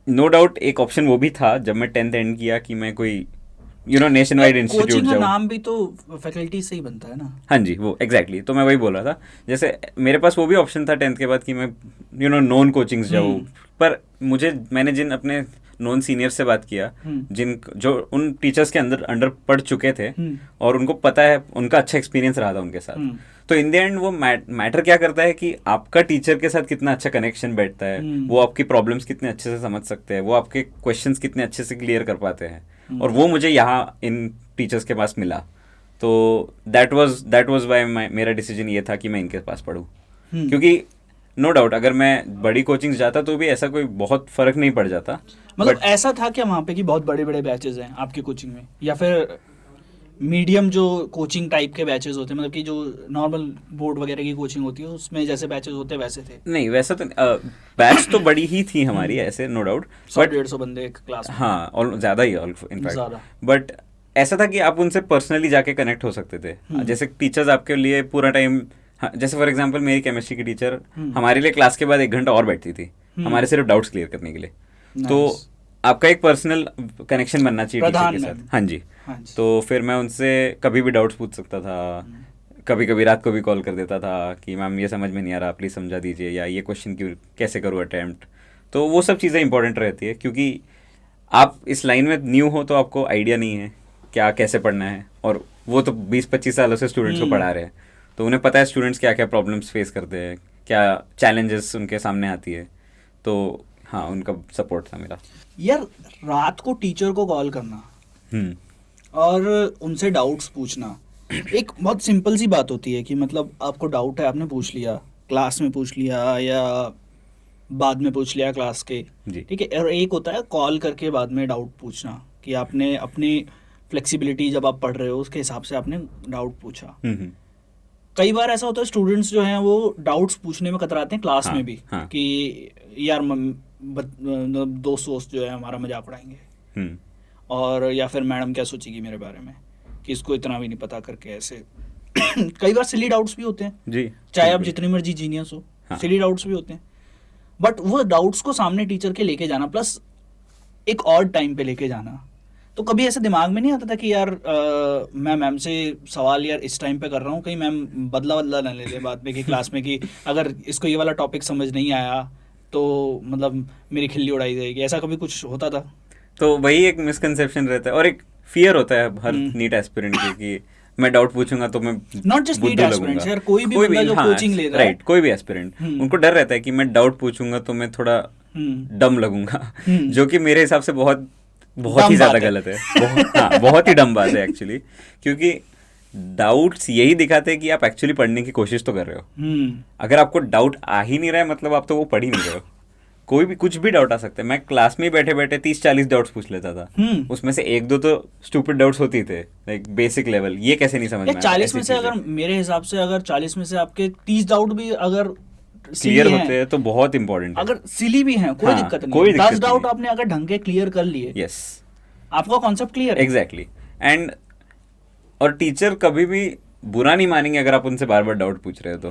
नो डाउट एक ऑप्शन वो भी था जब मैं 10th एंड किया कि मैं कोई नेशन वाइड इंस्टीट्यूट कोचिंग का जाऊँ. नाम भी तो फैकल्टी से ही बनता है ना. हाँ जी, वो एग्जैक्टली तो मैं वही बोल रहा था. जैसे मेरे पास वो भी ऑप्शन था 10th के बाद कि मैं नॉन कोचिंग्स जाऊँ, पर मैंने जिन अपने नॉन सीनियर से बात किया, जिन जो उन टीचर्स के अंदर अंडर पढ़ चुके थे और उनको पता है, उनका अच्छा एक्सपीरियंस रहा था उनके साथ. तो इन द एंड वो मैटर क्या करता है कि आपका टीचर के साथ कितना अच्छा कनेक्शन बैठता है, वो आपकी प्रॉब्लम्स कितने अच्छे से समझ सकते हैं, वो आपके क्वेश्चंस कितने अच्छे से क्लियर कर पाते हैं, और वो मुझे यहाँ इन टीचर्स के पास मिला. तो दैट वाज वाई मेरा डिसीजन ये था कि मैं इनके पास पढूं. क्योंकि नो डाउट अगर मैं बड़ी कोचिंग जाता तो भी ऐसा कोई बहुत फर्क नहीं पड़ जाता. मतलब ऐसा था क्या वहाँ पे कि बहुत बड़े बड़े बैचेस हैं आपकी कोचिंग में, या फिर मीडियम जो कोचिंग टाइप के बैचेस होते हैं, मतलब कि जो नॉर्मल बोर्ड वगैरह की कोचिंग होती है उसमें जैसे बैचेस होते हैं वैसे थे? नहीं, वैसा तो बैच तो बड़ी ही थी हमारी ऐसे, नो डाउट. 100-150 बंदे एक क्लास में. हाँ, और ज़्यादा ही इनफैक्ट. ज़्यादा. बट ऐसा था कि आप उनसे पर्सनली जाके कनेक्ट हो सकते थे. जैसे टीचर्स आपके लिए पूरा टाइम, जैसे फॉर एग्जांपल मेरी केमिस्ट्री की टीचर हमारे लिए क्लास के बाद 1 घंटा और बैठती थी हमारे सिर्फ डाउट्स क्लियर करने के लिए. तो आपका एक पर्सनल कनेक्शन बनना चाहिए टीचर के साथ. हाँ जी. तो फिर मैं उनसे कभी भी डाउट्स पूछ सकता था. कभी कभी रात को भी कॉल कर देता था कि मैम ये समझ में नहीं आ रहा, प्लीज़ समझा दीजिए, या ये क्वेश्चन कैसे करूँ अटैम्प्ट. तो वो सब चीज़ें इंपॉर्टेंट रहती है, क्योंकि आप इस लाइन में न्यू हो तो आपको आइडिया नहीं है क्या कैसे पढ़ना है, और वो तो 20-25 सालों से स्टूडेंट्स को पढ़ा रहे हैं, तो उन्हें पता है स्टूडेंट्स क्या क्या प्रॉब्लम्स फेस करते हैं, क्या चैलेंजेस उनके सामने आती है. तो हाँ, उनका सपोर्ट था मेरा. यार रात को टीचर को कॉल करना और उनसे डाउट्स पूछना एक बहुत सिंपल सी बात होती है कि मतलब आपको डाउट है, आपने पूछ लिया, क्लास में पूछ लिया या बाद में पूछ लिया क्लास के, ठीक है. और एक होता है कॉल करके बाद में डाउट पूछना, कि आपने अपनी फ्लेक्सिबिलिटी जब आप पढ़ रहे हो उसके हिसाब से आपने डाउट पूछा. कई बार ऐसा होता है स्टूडेंट्स जो हैं वो डाउट्स पूछने में कतराते हैं क्लास में भी, कि यार दोस्त जो है हमारा मजाक उड़ाएंगे, और या फिर मैडम क्या सोचेगी मेरे बारे में कि इसको इतना भी नहीं पता करके ऐसे. कई बार सिली डाउट्स भी होते हैं जी, चाहे आप जितनी मर्जी जीनियस हो, सिली डाउट्स भी होते हैं. बट वो डाउट्स को सामने टीचर के लेके जाना, प्लस एक और टाइम पे लेके जाना, तो कभी ऐसे दिमाग में नहीं आता था कि यार मैं मैम से सवाल यार इस टाइम पे कर रहा हूँ, कहीं मैम बदला ना ले ले बाद में कि क्लास में, कि अगर इसको ये वाला टॉपिक समझ नहीं आया तो मतलब मेरी खिल्ली उड़ाई जाएगी, ऐसा कभी कुछ होता था? तो वही एक मिसकंसेप्शन रहता है और एक फियर होता है हर नीट एस्पिरेंट के कि मैं डाउट पूछूंगा तो मैं नॉट जस्ट नीट एस्पिरेंट्स यार, कोई भी बंदा जो कोचिंग ले रहा है, राइट, कोई भी एस्पिरेंट, उनको डर रहता है कि मैं डाउट पूछूंगा तो मैं थोड़ा डम लगूंगा, जो कि मेरे हिसाब से बहुत ही ज्यादा गलत है. बहुत ही डम बात है एक्चुअली, क्योंकि डाउट्स यही दिखाते हैं कि आप एक्चुअली पढ़ने की कोशिश तो कर रहे हो. अगर आपको डाउट आ ही नहीं रहा है मतलब आप तो वो पढ़ ही नहीं रहे हो. कोई भी कुछ भी डाउट आ सकता है. मैं क्लास में बैठे बैठे 30-40 डाउट्स पूछ लेता था. उसमें से 1-2 तो स्टूपिड डाउट्स होती थे, लाइक बेसिक लेवल, ये कैसे नहीं समझ में आया. 40 में से अगर मेरे हिसाब से अगर 40 में से आपके 30 डाउट भी अगर क्लियर होते हैं तो बहुत इंपॉर्टेंट है. अगर सिली भी हैं कोई दिक्कत नहीं, 10 डाउट आपने अगर ढंग के क्लियर कर लिए, यस, आपका कॉन्सेप्ट क्लियर है. एग्जैक्टली. एंड और टीचर कभी भी बुरा नहीं मानेंगे अगर आप उनसे बार बार डाउट पूछ रहे हो तो.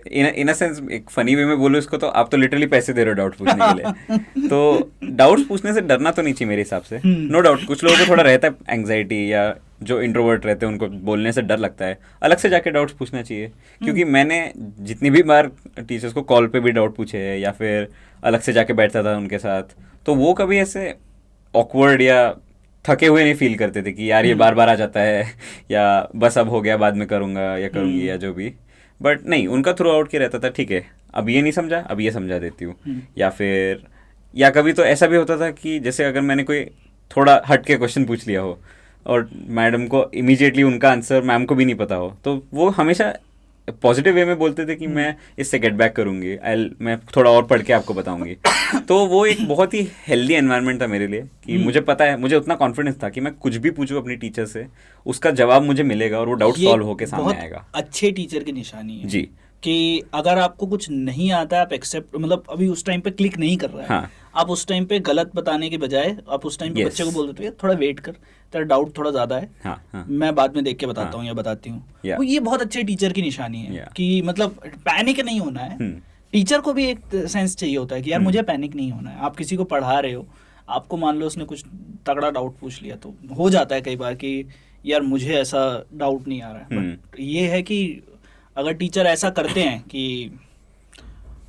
इन अ सेंस एक फनी वे में बोलो इसको तो आप तो लिटरली पैसे दे रहे हो डाउट पूछने के लिए. तो डाउट्स पूछने से डरना तो नहीं चाहिए मेरे हिसाब से. नो डाउट कुछ लोगों को थोड़ा रहता है एंग्जाइटी, या जो इंट्रोवर्ट रहते हैं उनको बोलने से डर लगता है, अलग से जाके डाउट्स पूछना चाहिए. क्योंकि मैंने जितनी भी बार टीचर्स को कॉल पे भी डाउट पूछे हैं या फिर अलग से जाके बैठता था उनके साथ, तो वो कभी ऐसे ऑकवर्ड या थके हुए नहीं फील करते थे कि यार ये बार बार आ जाता है या बस अब हो गया बाद में करूँगा या करूँगी या जो भी. बट नहीं, उनका थ्रू आउट के रहता था ठीक है अब ये नहीं समझा, अब ये समझा देती हूँ. या कभी तो ऐसा भी होता था कि जैसे अगर मैंने कोई थोड़ा हट के क्वेश्चन पूछ लिया हो और मैडम को इमीडिएटली उनका आंसर मैम को भी नहीं पता हो, तो वो हमेशा पॉजिटिव वे में बोलते थे कि मैं इससे गेट बैक करूंगी, मैं थोड़ा और पढ़ के आपको बताऊंगी। तो वो एक बहुत ही हेल्दी एनवायरनमेंट था मेरे लिए कि मुझे पता है, मुझे उतना कॉन्फिडेंस था कि मैं कुछ भी पूछूं अपनी टीचर से, उसका जवाब मुझे मिलेगा और वो डाउट ये सॉल्व होके सामने बहुत आएगा। अच्छे टीचर की निशानी है जी। कि अगर आपको कुछ नहीं आता है, आप एक्सेप्ट, मतलब अभी उस टाइम पे क्लिक नहीं कर रहा है, हाँ। आप उस टाइम पे गलत बताने के बजाय आप उस टाइम पे Yes. बच्चे को बोल देते हो थोड़ा वेट कर, तेरा डाउट थोड़ा ज्यादा है, हाँ हाँ मैं बाद में देख के बताता हाँ। हूँ या बताती हूँ। Yeah. वो ये बहुत अच्छे टीचर की निशानी है Yeah. कि मतलब पैनिक नहीं होना है। टीचर को भी एक सेंस चाहिए होता है कि यार मुझे पैनिक नहीं होना है। आप किसी को पढ़ा रहे हो, आपको मान लो उसने कुछ तगड़ा डाउट पूछ लिया, तो हो जाता है कई बार कि यार मुझे ऐसा डाउट नहीं आ रहा है, बट ये है कि अगर टीचर ऐसा करते हैं कि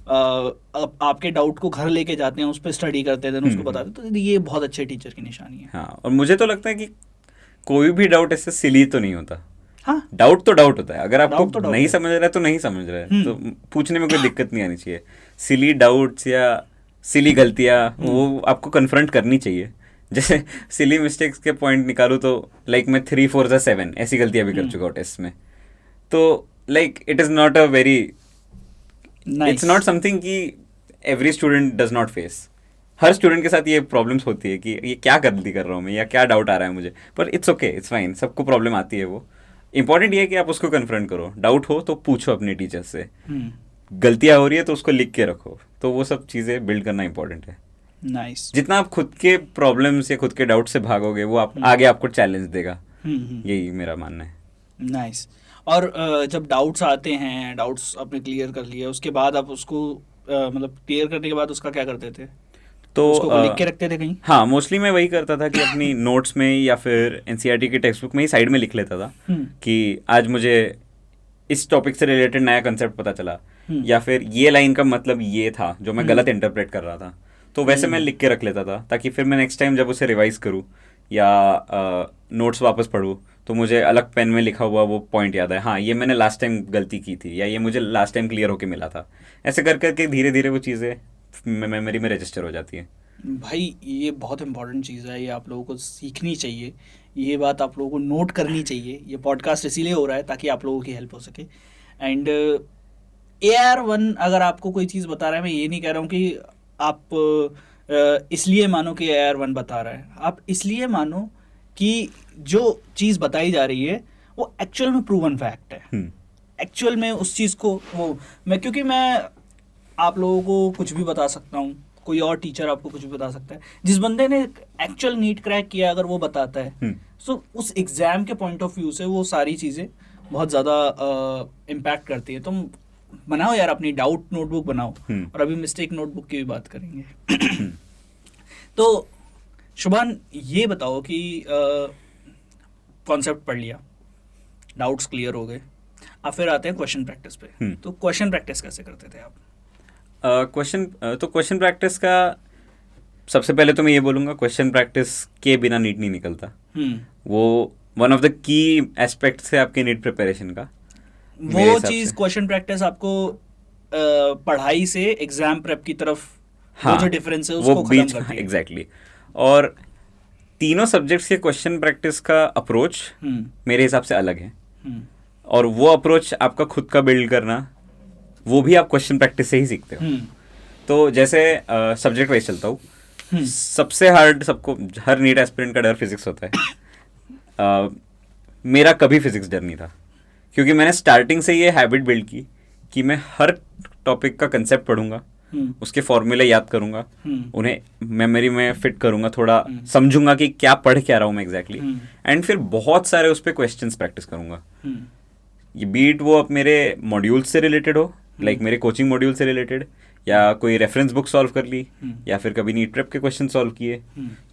आपके डाउट को घर लेके जाते हैं, उस पर स्टडी करते हैं, उसको बताते हैं, तो ये बहुत अच्छे टीचर की निशानी है। हाँ, और मुझे तो लगता है कि कोई भी डाउट ऐसे सिली तो नहीं होता। हाँ, डाउट तो डाउट होता है, अगर आपको डाउट तो डाउट नहीं है। समझ रहा है तो नहीं समझ रहा है, तो पूछने में कोई दिक्कत नहीं आनी चाहिए। सिली डाउट्स या सिली गलतियाँ वो आपको कन्फ्रंट करनी चाहिए। जैसे सिली मिस्टेक्स के पॉइंट निकालूँ तो लाइक मैं 3 4 जा 7 ऐसी गलतियाँ भी कर चुका हूँ टेस्ट में। तो like it is not a very, it's not something कि every student does not face. हर स्टूडेंट के साथ ये प्रॉब्लम्स होती है कि ये क्या गलती कर रहा हूँ मैं या क्या डाउट आ रहा है मुझे, पर इट्स ओके, इट्स फाइन, सबको प्रॉब्लम आती है। वो इंपॉर्टेंट ये है कि आप उसको कन्फ्रंट करो। डाउट हो तो पूछो अपने टीचर से, गलतियाँ हो रही है तो उसको लिख के रखो। तो वो सब चीज़ें बिल्ड करना इंपॉर्टेंट है। नाइस। जितना आप खुद के प्रॉब्लम्स या खुद के डाउट से भागोगे वो आप आगे आपको चैलेंज देगा। यही मेरा मानना है। नाइस। और जब डाउट्स आते हैं, डाउट्स आपने क्लियर कर लिए, उसके बाद आप उसको मतलब क्लियर करने के बाद उसका क्या करते थे? तो उसको लिख के रखते थे कहीं? हाँ, मोस्टली मैं वही करता था कि अपनी नोट्स में या फिर एनसीईआरटी की टेक्स्ट बुक में ही साइड में लिख लेता था कि आज मुझे इस टॉपिक से रिलेटेड नया कंसेप्ट पता चला, या फिर ये लाइन का मतलब ये था जो मैं गलत इंटरप्रेट कर रहा था। तो वैसे मैं लिख के रख लेता था ताकि फिर मैं नेक्स्ट टाइम जब उसे रिवाइज करूँ या नोट्स वापस पढ़ूँ तो मुझे अलग पेन में लिखा हुआ वो पॉइंट याद है, हाँ ये मैंने लास्ट टाइम गलती की थी या ये मुझे लास्ट टाइम क्लियर होके मिला था। ऐसे कर करके धीरे धीरे वो चीज़ें मेमोरी में रजिस्टर हो जाती है। भाई ये बहुत इंपॉर्टेंट चीज़ है, ये आप लोगों को सीखनी चाहिए, ये बात आप लोगों को नोट करनी चाहिए। ये पॉडकास्ट इसीलिए हो रहा है ताकि आप लोगों की हेल्प हो सके। एंड AR1 अगर आपको कोई चीज़ बता रहा है, मैं ये नहीं कह रहा हूँ कि आप इसलिए मानो कि AR1 बता रहा है, आप इसलिए मानो कि जो चीज़ बताई जा रही है वो एक्चुअल में प्रूवन फैक्ट है। एक्चुअल में उस चीज़ को क्योंकि मैं आप लोगों को कुछ भी बता सकता हूँ, कोई और टीचर आपको कुछ भी बता सकता है। जिस बंदे ने एक्चुअल नीट क्रैक किया अगर वो बताता है, सो उस एग्ज़ाम के पॉइंट ऑफ व्यू से वो सारी चीज़ें बहुत ज़्यादा इम्पैक्ट करती है। तुम बनाओ यार अपनी डाउट नोटबुक बनाओ, और अभी मिस्टेक नोटबुक की भी बात करेंगे। तो शुभान ये बताओ कि कॉन्सेप्ट पढ़ लिया, डाउट्स क्लियर हो गए, अब फिर आते हैं क्वेश्चन प्रैक्टिस पे। तो क्वेश्चन प्रैक्टिस कैसे करते थे आप? क्वेश्चन प्रैक्टिस का सबसे पहले तो मैं ये बोलूँगा, क्वेश्चन प्रैक्टिस के बिना नीट नहीं निकलता। वो one of the key aspects है आपके नीट प्रिपरेशन का। वो चीज़ क्वेश्चन प्रैक्टिस आपको पढ़ाई से एग्जाम प्रेप की तरफ, हाँ, वो जो डिफरेंस है उसको खत्म करती है। एग्जैक्टली। और तीनों सब्जेक्ट्स के क्वेश्चन प्रैक्टिस का अप्रोच मेरे हिसाब से अलग है, और वो अप्रोच आपका खुद का बिल्ड करना वो भी आप क्वेश्चन प्रैक्टिस से ही सीखते हो। तो जैसे सब्जेक्ट वाइज चलता हूँ, सबसे हार्ड सबको, हर नीट एस्पिरेंट का डर फिजिक्स होता है। मेरा कभी फिजिक्स डर नहीं था, क्योंकि मैंने स्टार्टिंग से ये हैबिट बिल्ड की कि मैं हर टॉपिक का कंसेप्ट पढ़ूंगा, उसके फॉर्मूले याद करूंगा, उन्हें मेमोरी में फिट करूंगा, थोड़ा समझूंगा कि क्या पढ़ क्या रहा हूँ मैं एग्जैक्टली, एंड फिर बहुत सारे उस पर क्वेश्चंस प्रैक्टिस करूंगा। ये बीट वो अब मेरे मॉड्यूल्स से रिलेटेड हो, लाइक मेरे कोचिंग मॉड्यूल से रिलेटेड, या कोई रेफरेंस बुक सॉल्व कर ली, या फिर कभी नीट प्रेप के क्वेश्चन सॉल्व किए।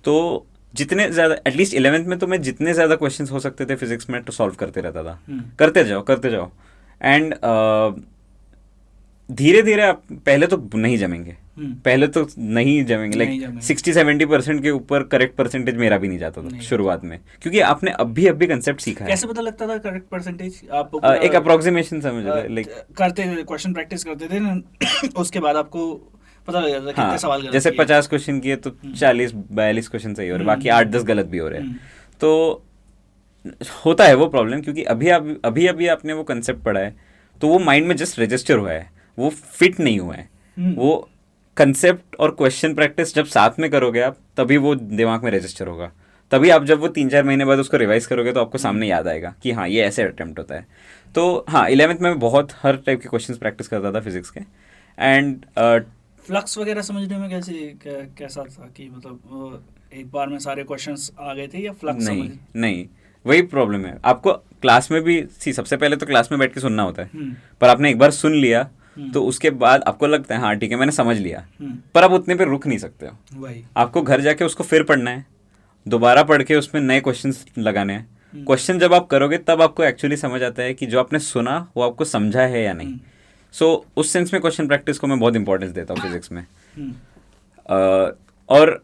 तो जितने ज़्यादा, एटलीस्ट 11th में तो मैं जितने ज़्यादा क्वेश्चंस हो सकते थे फिजिक्स में तो सॉल्व करते रहता था। करते जाओ एंड धीरे धीरे आप पहले तो नहीं जमेंगे, लाइक 60-70% के ऊपर करेक्ट परसेंटेज मेरा भी नहीं जाता था शुरुआत में, क्योंकि आपने अभी कंसेप्ट सीखा है। कैसे पता लगता था करेक्ट परसेंटेज? आप एक अप्रोक्सीमेशन समझ रहे, लाइक करते थे, क्वेश्चन प्रैक्टिस करते थे ना, उसके बाद आपको पता लग जाता था कितने सवाल गलत जैसे 50 क्वेश्चन किए तो 40-42 क्वेश्चन सही हो रहे, बाकी 8-10 गलत भी हो रहे हैं। तो होता है वो प्रॉब्लम, क्योंकि अभी आपने वो कंसेप्ट पढ़ा है, तो वो माइंड में जस्ट रजिस्टर हुआ है, वो फिट नहीं हुआ है। वो कंसेप्ट और क्वेश्चन प्रैक्टिस जब साथ में करोगे आप, तभी वो दिमाग में रजिस्टर होगा। तभी आप जब वो 3-4 महीने बाद उसको रिवाइज करोगे तो आपको सामने याद आएगा कि हाँ ये ऐसे अटेम्प्ट होता है। तो हाँ 11th में मैं बहुत हर टाइप के क्वेश्चंस प्रैक्टिस करता था फिजिक्स के। एंड फ्लक्स वगैरह समझने में कैसा था कि मतलब एक बार में सारे क्वेश्चंस आ गए थे या फ्लक्स नहीं नहीं, वही प्रॉब्लम है। आपको क्लास में भी सबसे पहले तो क्लास में बैठ के सुनना होता है, पर आपने एक बार सुन लिया तो उसके बाद आपको लगता है हाँ ठीक है मैंने समझ लिया, पर आप उतने पे रुक नहीं सकते हो। वही आपको घर जाके उसको फिर पढ़ना है, दोबारा पढ़ के उसमें नए क्वेश्चंस लगाने हैं। क्वेश्चन जब आप करोगे तब आपको एक्चुअली समझ आता है कि जो आपने सुना वो आपको समझा है या नहीं। सो उस सेंस में क्वेश्चन प्रैक्टिस को मैं बहुत इंपॉर्टेंस देता हूँ फिजिक्स में। और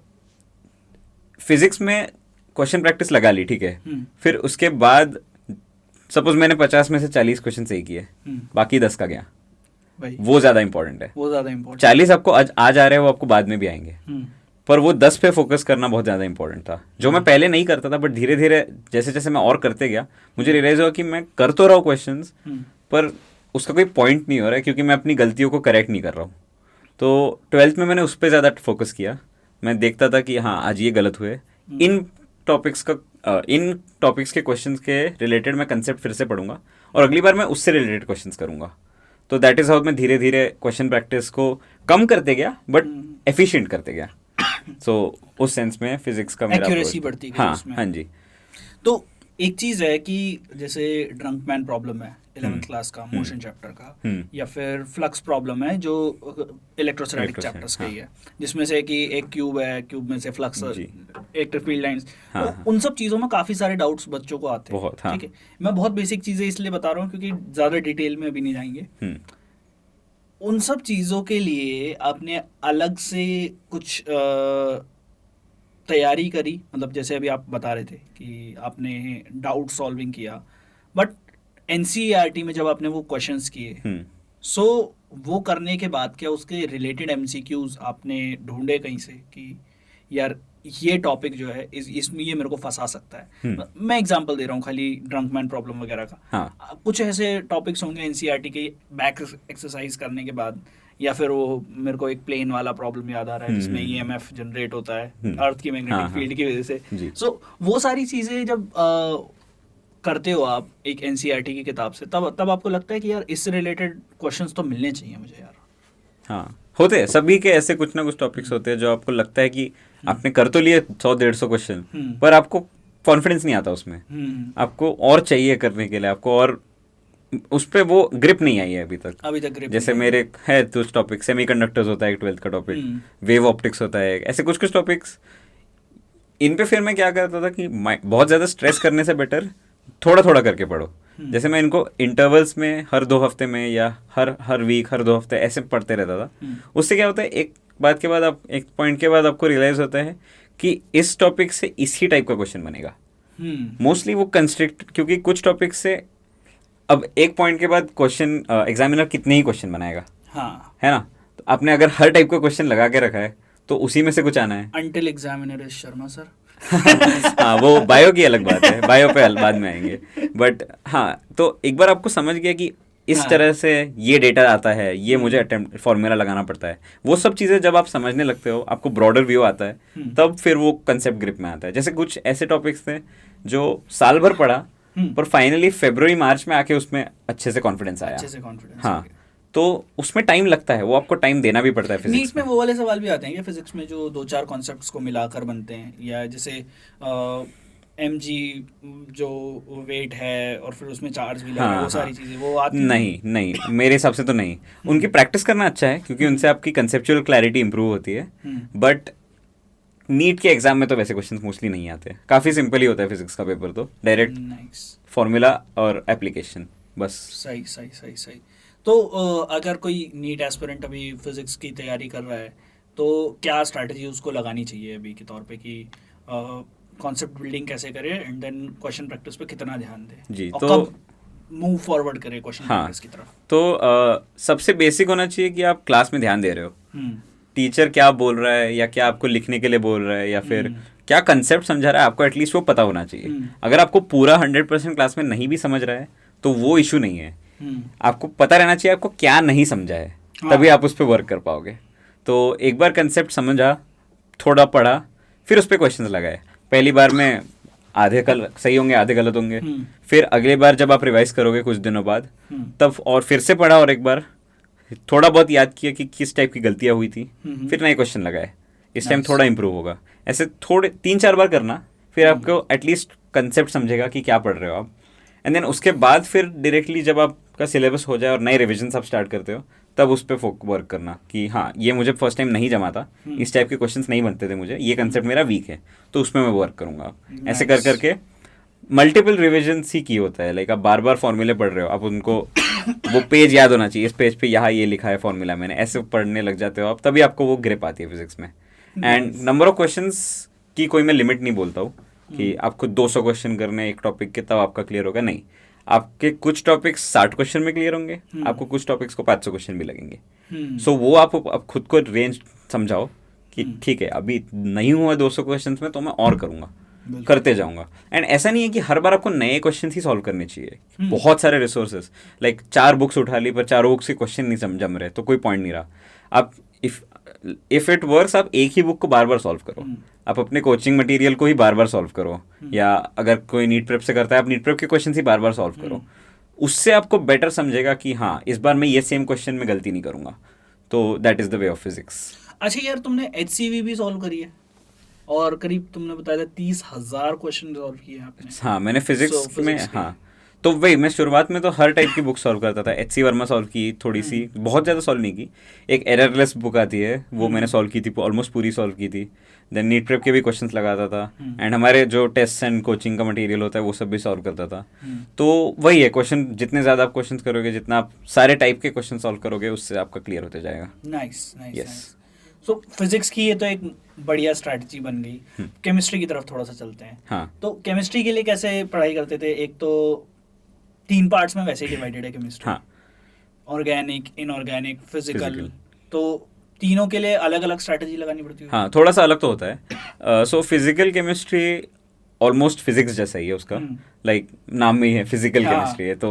फिजिक्स में क्वेश्चन प्रैक्टिस लगा ली, ठीक है, फिर उसके बाद सपोज मैंने 50 में से 40 क्वेश्चन सही किए, बाकी 10 का गया, वो ज़्यादा इंपॉर्टेंट है। वो ज़्यादा इंपॉर्टेंट 40 आपको आज आ रहे हैं, वो आपको बाद में भी आएंगे, पर वो 10 पे फोकस करना बहुत ज़्यादा इंपॉर्टेंट था, जो मैं पहले नहीं करता था। बट धीरे धीरे जैसे जैसे मैं और करते गया मुझे रियलाइज हुआ कि मैं कर तो रहा हूँ क्वेश्चंस, पर उसका कोई पॉइंट नहीं हो रहा है क्योंकि मैं अपनी गलतियों को करेक्ट नहीं कर रहा हूँ। तो 12th में मैंने उस पर ज़्यादा फोकस किया। मैं देखता था कि हाँ आज ये गलत हुए, इन टॉपिक्स के क्वेश्चंस के रिलेटेड मैं कंसेप्ट फिर से पढ़ूंगा और अगली बार मैं उससे रिलेटेड क्वेश्चंस करूंगा। तो दैट इज़ हाउ मैं धीरे धीरे क्वेश्चन प्रैक्टिस को कम करते गया बट एफिशिएंट करते गया। सो उस सेंस में फिजिक्स का मेरा एक्यूरेसी बढ़ती गई हाँ उसमें। हाँ जी। तो एक चीज़ है कि जैसे ड्रंक मैन प्रॉब्लम है 11th क्लास का मोशन चैप्टर का, या फिर फ्लक्स प्रॉब्लम है जो इलेक्ट्रोस्टैटिक चैप्टर्स का ही है, जिसमें से कि एक क्यूब है, क्यूब में से फ्लक्स, इलेक्ट्रिक फील्ड लाइंस, उन सब चीज़ों में काफ़ी सारे डाउट्स बच्चों को आते हैं। बहुत, हाँ। ठीक है, मैं बहुत बेसिक चीज़ें इसलिए बता रहा हूँ क्योंकि ज़्यादा डिटेल में अभी नहीं जाएंगे। उन सब चीज़ों के लिए आपने अलग से कुछ तैयारी करी, मतलब जैसे अभी आप बता रहे थे कि आपने डाउट सॉल्विंग किया, बट एनसीईआरटी में जब आपने वो क्वेश्चंस किए, सो वो करने के बाद क्या उसके रिलेटेड एमसीक्यूज आपने ढूंढे कहीं से कि यार ये टॉपिक जो है इसमें ये मेरे को फंसा सकता है? मैं एग्जांपल दे रहा हूँ खाली ड्रंक मैन प्रॉब्लम वगैरह का। हाँ। कुछ ऐसे टॉपिक्स होंगे एनसीईआरटी के बैक एक्सरसाइज करने के बाद, या फिर वो मेरे को एक प्लेन वाला प्रॉब्लम याद आ रहा है जिसमें ईएमएफ जनरेट होता है अर्थ की मैग्नेटिक फील्ड की वजह से। सो वो सारी चीज़ें जब करते हो आप एक एनसीईआरटी की किताब से, तब आपको लगता है कि यार इससे रिलेटेड क्वेश्चंस तो मिलने चाहिए मुझे यार। हाँ होते हैं सभी के ऐसे कुछ ना कुछ टॉपिक्स होते हैं जो आपको लगता है कि आपने कर तो लिए 100-150 क्वेश्चन, पर आपको कॉन्फिडेंस नहीं आता उसमें, आपको और चाहिए करने के लिए, आपको और उस पर वो ग्रिप नहीं आई है अभी तक ग्रिप। जैसे मेरे है कुछ टॉपिक, सेमीकंडक्टर्स होता है एक 12th का टॉपिक, वेव ऑप्टिक्स होता है, ऐसे कुछ कुछ टॉपिक्स। इन पे फिर मैं क्या करता था कि बहुत ज़्यादा स्ट्रेस करने से बेटर थोड़ा थोड़ा करके पढ़ो। जैसे मैं इनको इंटरवल्स में हर 2 हफ्ते में या हर वीक, हर 2 हफ्ते ऐसे पढ़ते रहता था। उससे क्या होता है, एक पॉइंट के बाद आपको रियलाइज होता है कि इस टॉपिक से इसी टाइप का क्वेश्चन बनेगा। मोस्टली वो कंस्ट्रिक्ट, क्योंकि कुछ टॉपिक से अब एक पॉइंट के बाद क्वेश्चन एग्जामिनर कितने ही क्वेश्चन बनाएगा, हाँ है ना। तो आपने अगर हर टाइप का क्वेश्चन लगा के रखा है तो उसी में से कुछ आना है। Until examiner is Sharma sir. हाँ वो बायो की अलग बात है, बायो पे बाद में आएंगे। बट हाँ, तो एक बार आपको समझ गया कि इस तरह से ये डेटा आता है, ये मुझे अटेम्प्ट फॉर्मूला लगाना पड़ता है, वो सब चीज़ें जब आप समझने लगते हो, आपको ब्रॉडर व्यू आता है, तब फिर वो कंसेप्ट ग्रिप में आता है। जैसे कुछ ऐसे टॉपिक्स थे जो साल भर पढ़ा, पर फाइनली फरवरी मार्च में आके उसमें अच्छे से कॉन्फिडेंस आया। हाँ, तो उसमें टाइम लगता है, वो आपको टाइम देना भी पड़ता है। फिजिक्स नीट में वो वाले सवाल भी आते हैं क्या फिजिक्स में जो 2-4 कॉन्सेप्ट्स को मिलाकर बनते हैं, या जैसे mg जो वेट है और फिर उसमें चार्ज भी लगा, वो सारी चीजें वो आती नहीं मेरे हिसाब से तो नहीं। उनकी प्रैक्टिस करना अच्छा है क्योंकि उनसे आपकी कंसेप्चुअल क्लैरिटी इंप्रूव होती है, बट नीट के एग्जाम में तो वैसे क्वेश्चंस मोस्टली नहीं आते। काफ़ी सिंपल ही होता है फिजिक्स का पेपर, तो डायरेक्ट फॉर्मूला और एप्लीकेशन बस। सही। तो अगर कोई नीट एस्पिरेंट अभी फिजिक्स की तैयारी कर रहा है तो क्या स्ट्रैटेजी उसको लगानी चाहिए अभी के तौर पे कि कॉन्सेप्ट बिल्डिंग कैसे करे एंड देन क्वेश्चन प्रैक्टिस पे कितना ध्यान दे जी, और तो कब मूव फॉरवर्ड करे क्वेश्चन प्रैक्टिस की तरफ? तो सबसे बेसिक होना चाहिए कि आप क्लास में ध्यान दे रहे हो, टीचर क्या बोल रहा है या क्या आपको लिखने के लिए बोल रहा है या फिर क्या कंसेप्ट समझा रहा है, आपको एटलीस्ट वो पता होना चाहिए। अगर आपको पूरा 100% क्लास में नहीं भी समझ रहा है तो वो इशू नहीं है, आपको पता रहना चाहिए आपको क्या नहीं समझा है, तभी आप उस पर वर्क कर पाओगे। तो एक बार कंसेप्ट समझा, थोड़ा पढ़ा, फिर उस पर क्वेश्चन लगाए। पहली बार में आधे कल सही होंगे, आधे गलत होंगे। फिर अगली बार जब आप रिवाइज करोगे कुछ दिनों बाद, तब और फिर से पढ़ा और एक बार थोड़ा बहुत याद किया कि किस टाइप की गलतियां हुई थी, फिर नए क्वेश्चन लगाए। इस टाइम थोड़ा इंप्रूव होगा। ऐसे थोड़े 3-4 बार करना, फिर आपको एटलीस्ट कंसेप्ट समझेगा कि क्या पढ़ रहे हो आप। एंड देन उसके बाद फिर डायरेक्टली जब आपका सिलेबस हो जाए और नए रिविजन आप स्टार्ट करते हो, तब उस पर वर्क करना कि हाँ ये मुझे फर्स्ट टाइम नहीं जमा था, इस टाइप के क्वेश्चंस नहीं बनते थे मुझे, ये कंसेप्ट मेरा वीक है, तो उसमें मैं वर्क करूँगा। ऐसे कर करके मल्टीपल रिविजन्स ही की होता है। लाइक आप बार बार फॉर्मूले पढ़ रहे हो, आप उनको वो पेज याद होना चाहिए, इस पेज पे यहाँ ये लिखा है फॉर्मूला मैंने, ऐसे पढ़ने लग जाते हो आप, तभी आपको वो ग्रिप आती है फिजिक्स में। एंड नंबर ऑफ क्वेश्चंस की कोई मैं लिमिट नहीं बोलता हूँ कि आपको 200 क्वेश्चन करने एक टॉपिक के तब आपका क्लियर होगा, नहीं। आपके कुछ टॉपिक्स 60 क्वेश्चन में क्लियर होंगे, आपको कुछ टॉपिक्स को 500 क्वेश्चन भी लगेंगे। सो वो आप खुद को रेंज समझाओ कि ठीक है अभी नहीं हुआ 200 क्वेश्चन में, तो मैं और करूँगा, करते जाऊंगा। एंड ऐसा नहीं है कि हर बार आपको नए क्वेश्चन ही सॉल्व करने चाहिए। बहुत सारे रिसोर्सेज, लाइक 4 बुक्स उठा ली पर चारों बुक्स के क्वेश्चन नहीं जम रहे, तो कोई पॉइंट नहीं रहा। आप इफ इट वर्क्स, आप एक ही बुक को बार बार सॉल्व करो। आप अपने कोचिंग मटेरियल को ही बार बार सॉल्व करो, या अगर कोई नीट प्रेप से करता है, आप नीट प्रेप के क्वेश्चन ही बार बार सॉल्व करो। उससे आपको बेटर समझेगा कि हाँ इस बार मैं ये सेम क्वेश्चन में गलती नहीं करूंगा। तो that is the way of physics. अच्छा यार, तुमने HCV भी सॉल्व करी है और करीब तुमने बताया था 30,000 क्वेश्चन सॉल्व किए आपने। हाँ मैंने फिजिक्स में, हाँ तो वही मैं शुरुआत में तो हर टाइप की बुक सॉल्व करता था। HC वर्मा सॉल्व की थोड़ी सी, बहुत ज़्यादा सॉल्व नहीं की। एक एररलेस बुक आती है, वो मैंने सॉल्व की थी, ऑलमोस्ट पूरी सॉल्व की थी। देन नीट प्रेप के भी क्वेश्चंस लगाता था, एंड हमारे जो टेस्ट एंड कोचिंग का मटेरियल होता है वो सब भी सॉल्व करता था। तो वही है, क्वेश्चन जितने ज़्यादा आप क्वेश्चन करोगे, जितना आप सारे टाइप के क्वेश्चन सॉल्व करोगे, उससे आपका क्लियर होते जाएगा। Nice nice. सो फिजिक्स की ये तो एक बढ़िया स्ट्रैटेजी बन गई। केमिस्ट्री की तरफ थोड़ा सा चलते हैं। हाँ, तो केमिस्ट्री के लिए कैसे पढ़ाई करते थे? एक तो 3 पार्ट्स में वैसे ही डिवाइडेड है केमिस्ट्री। हाँ, ऑर्गेनिक, इनऑर्गेनिक, फिजिकल। तो तीनों के लिए अलग अलग स्ट्रैटेजी लगानी पड़ती है। हाँ थोड़ा सा अलग तो होता है। So physical chemistry almost physics जैसा ही है उसका, लाइक नाम में ही है फिजिकल केमिस्ट्री है। तो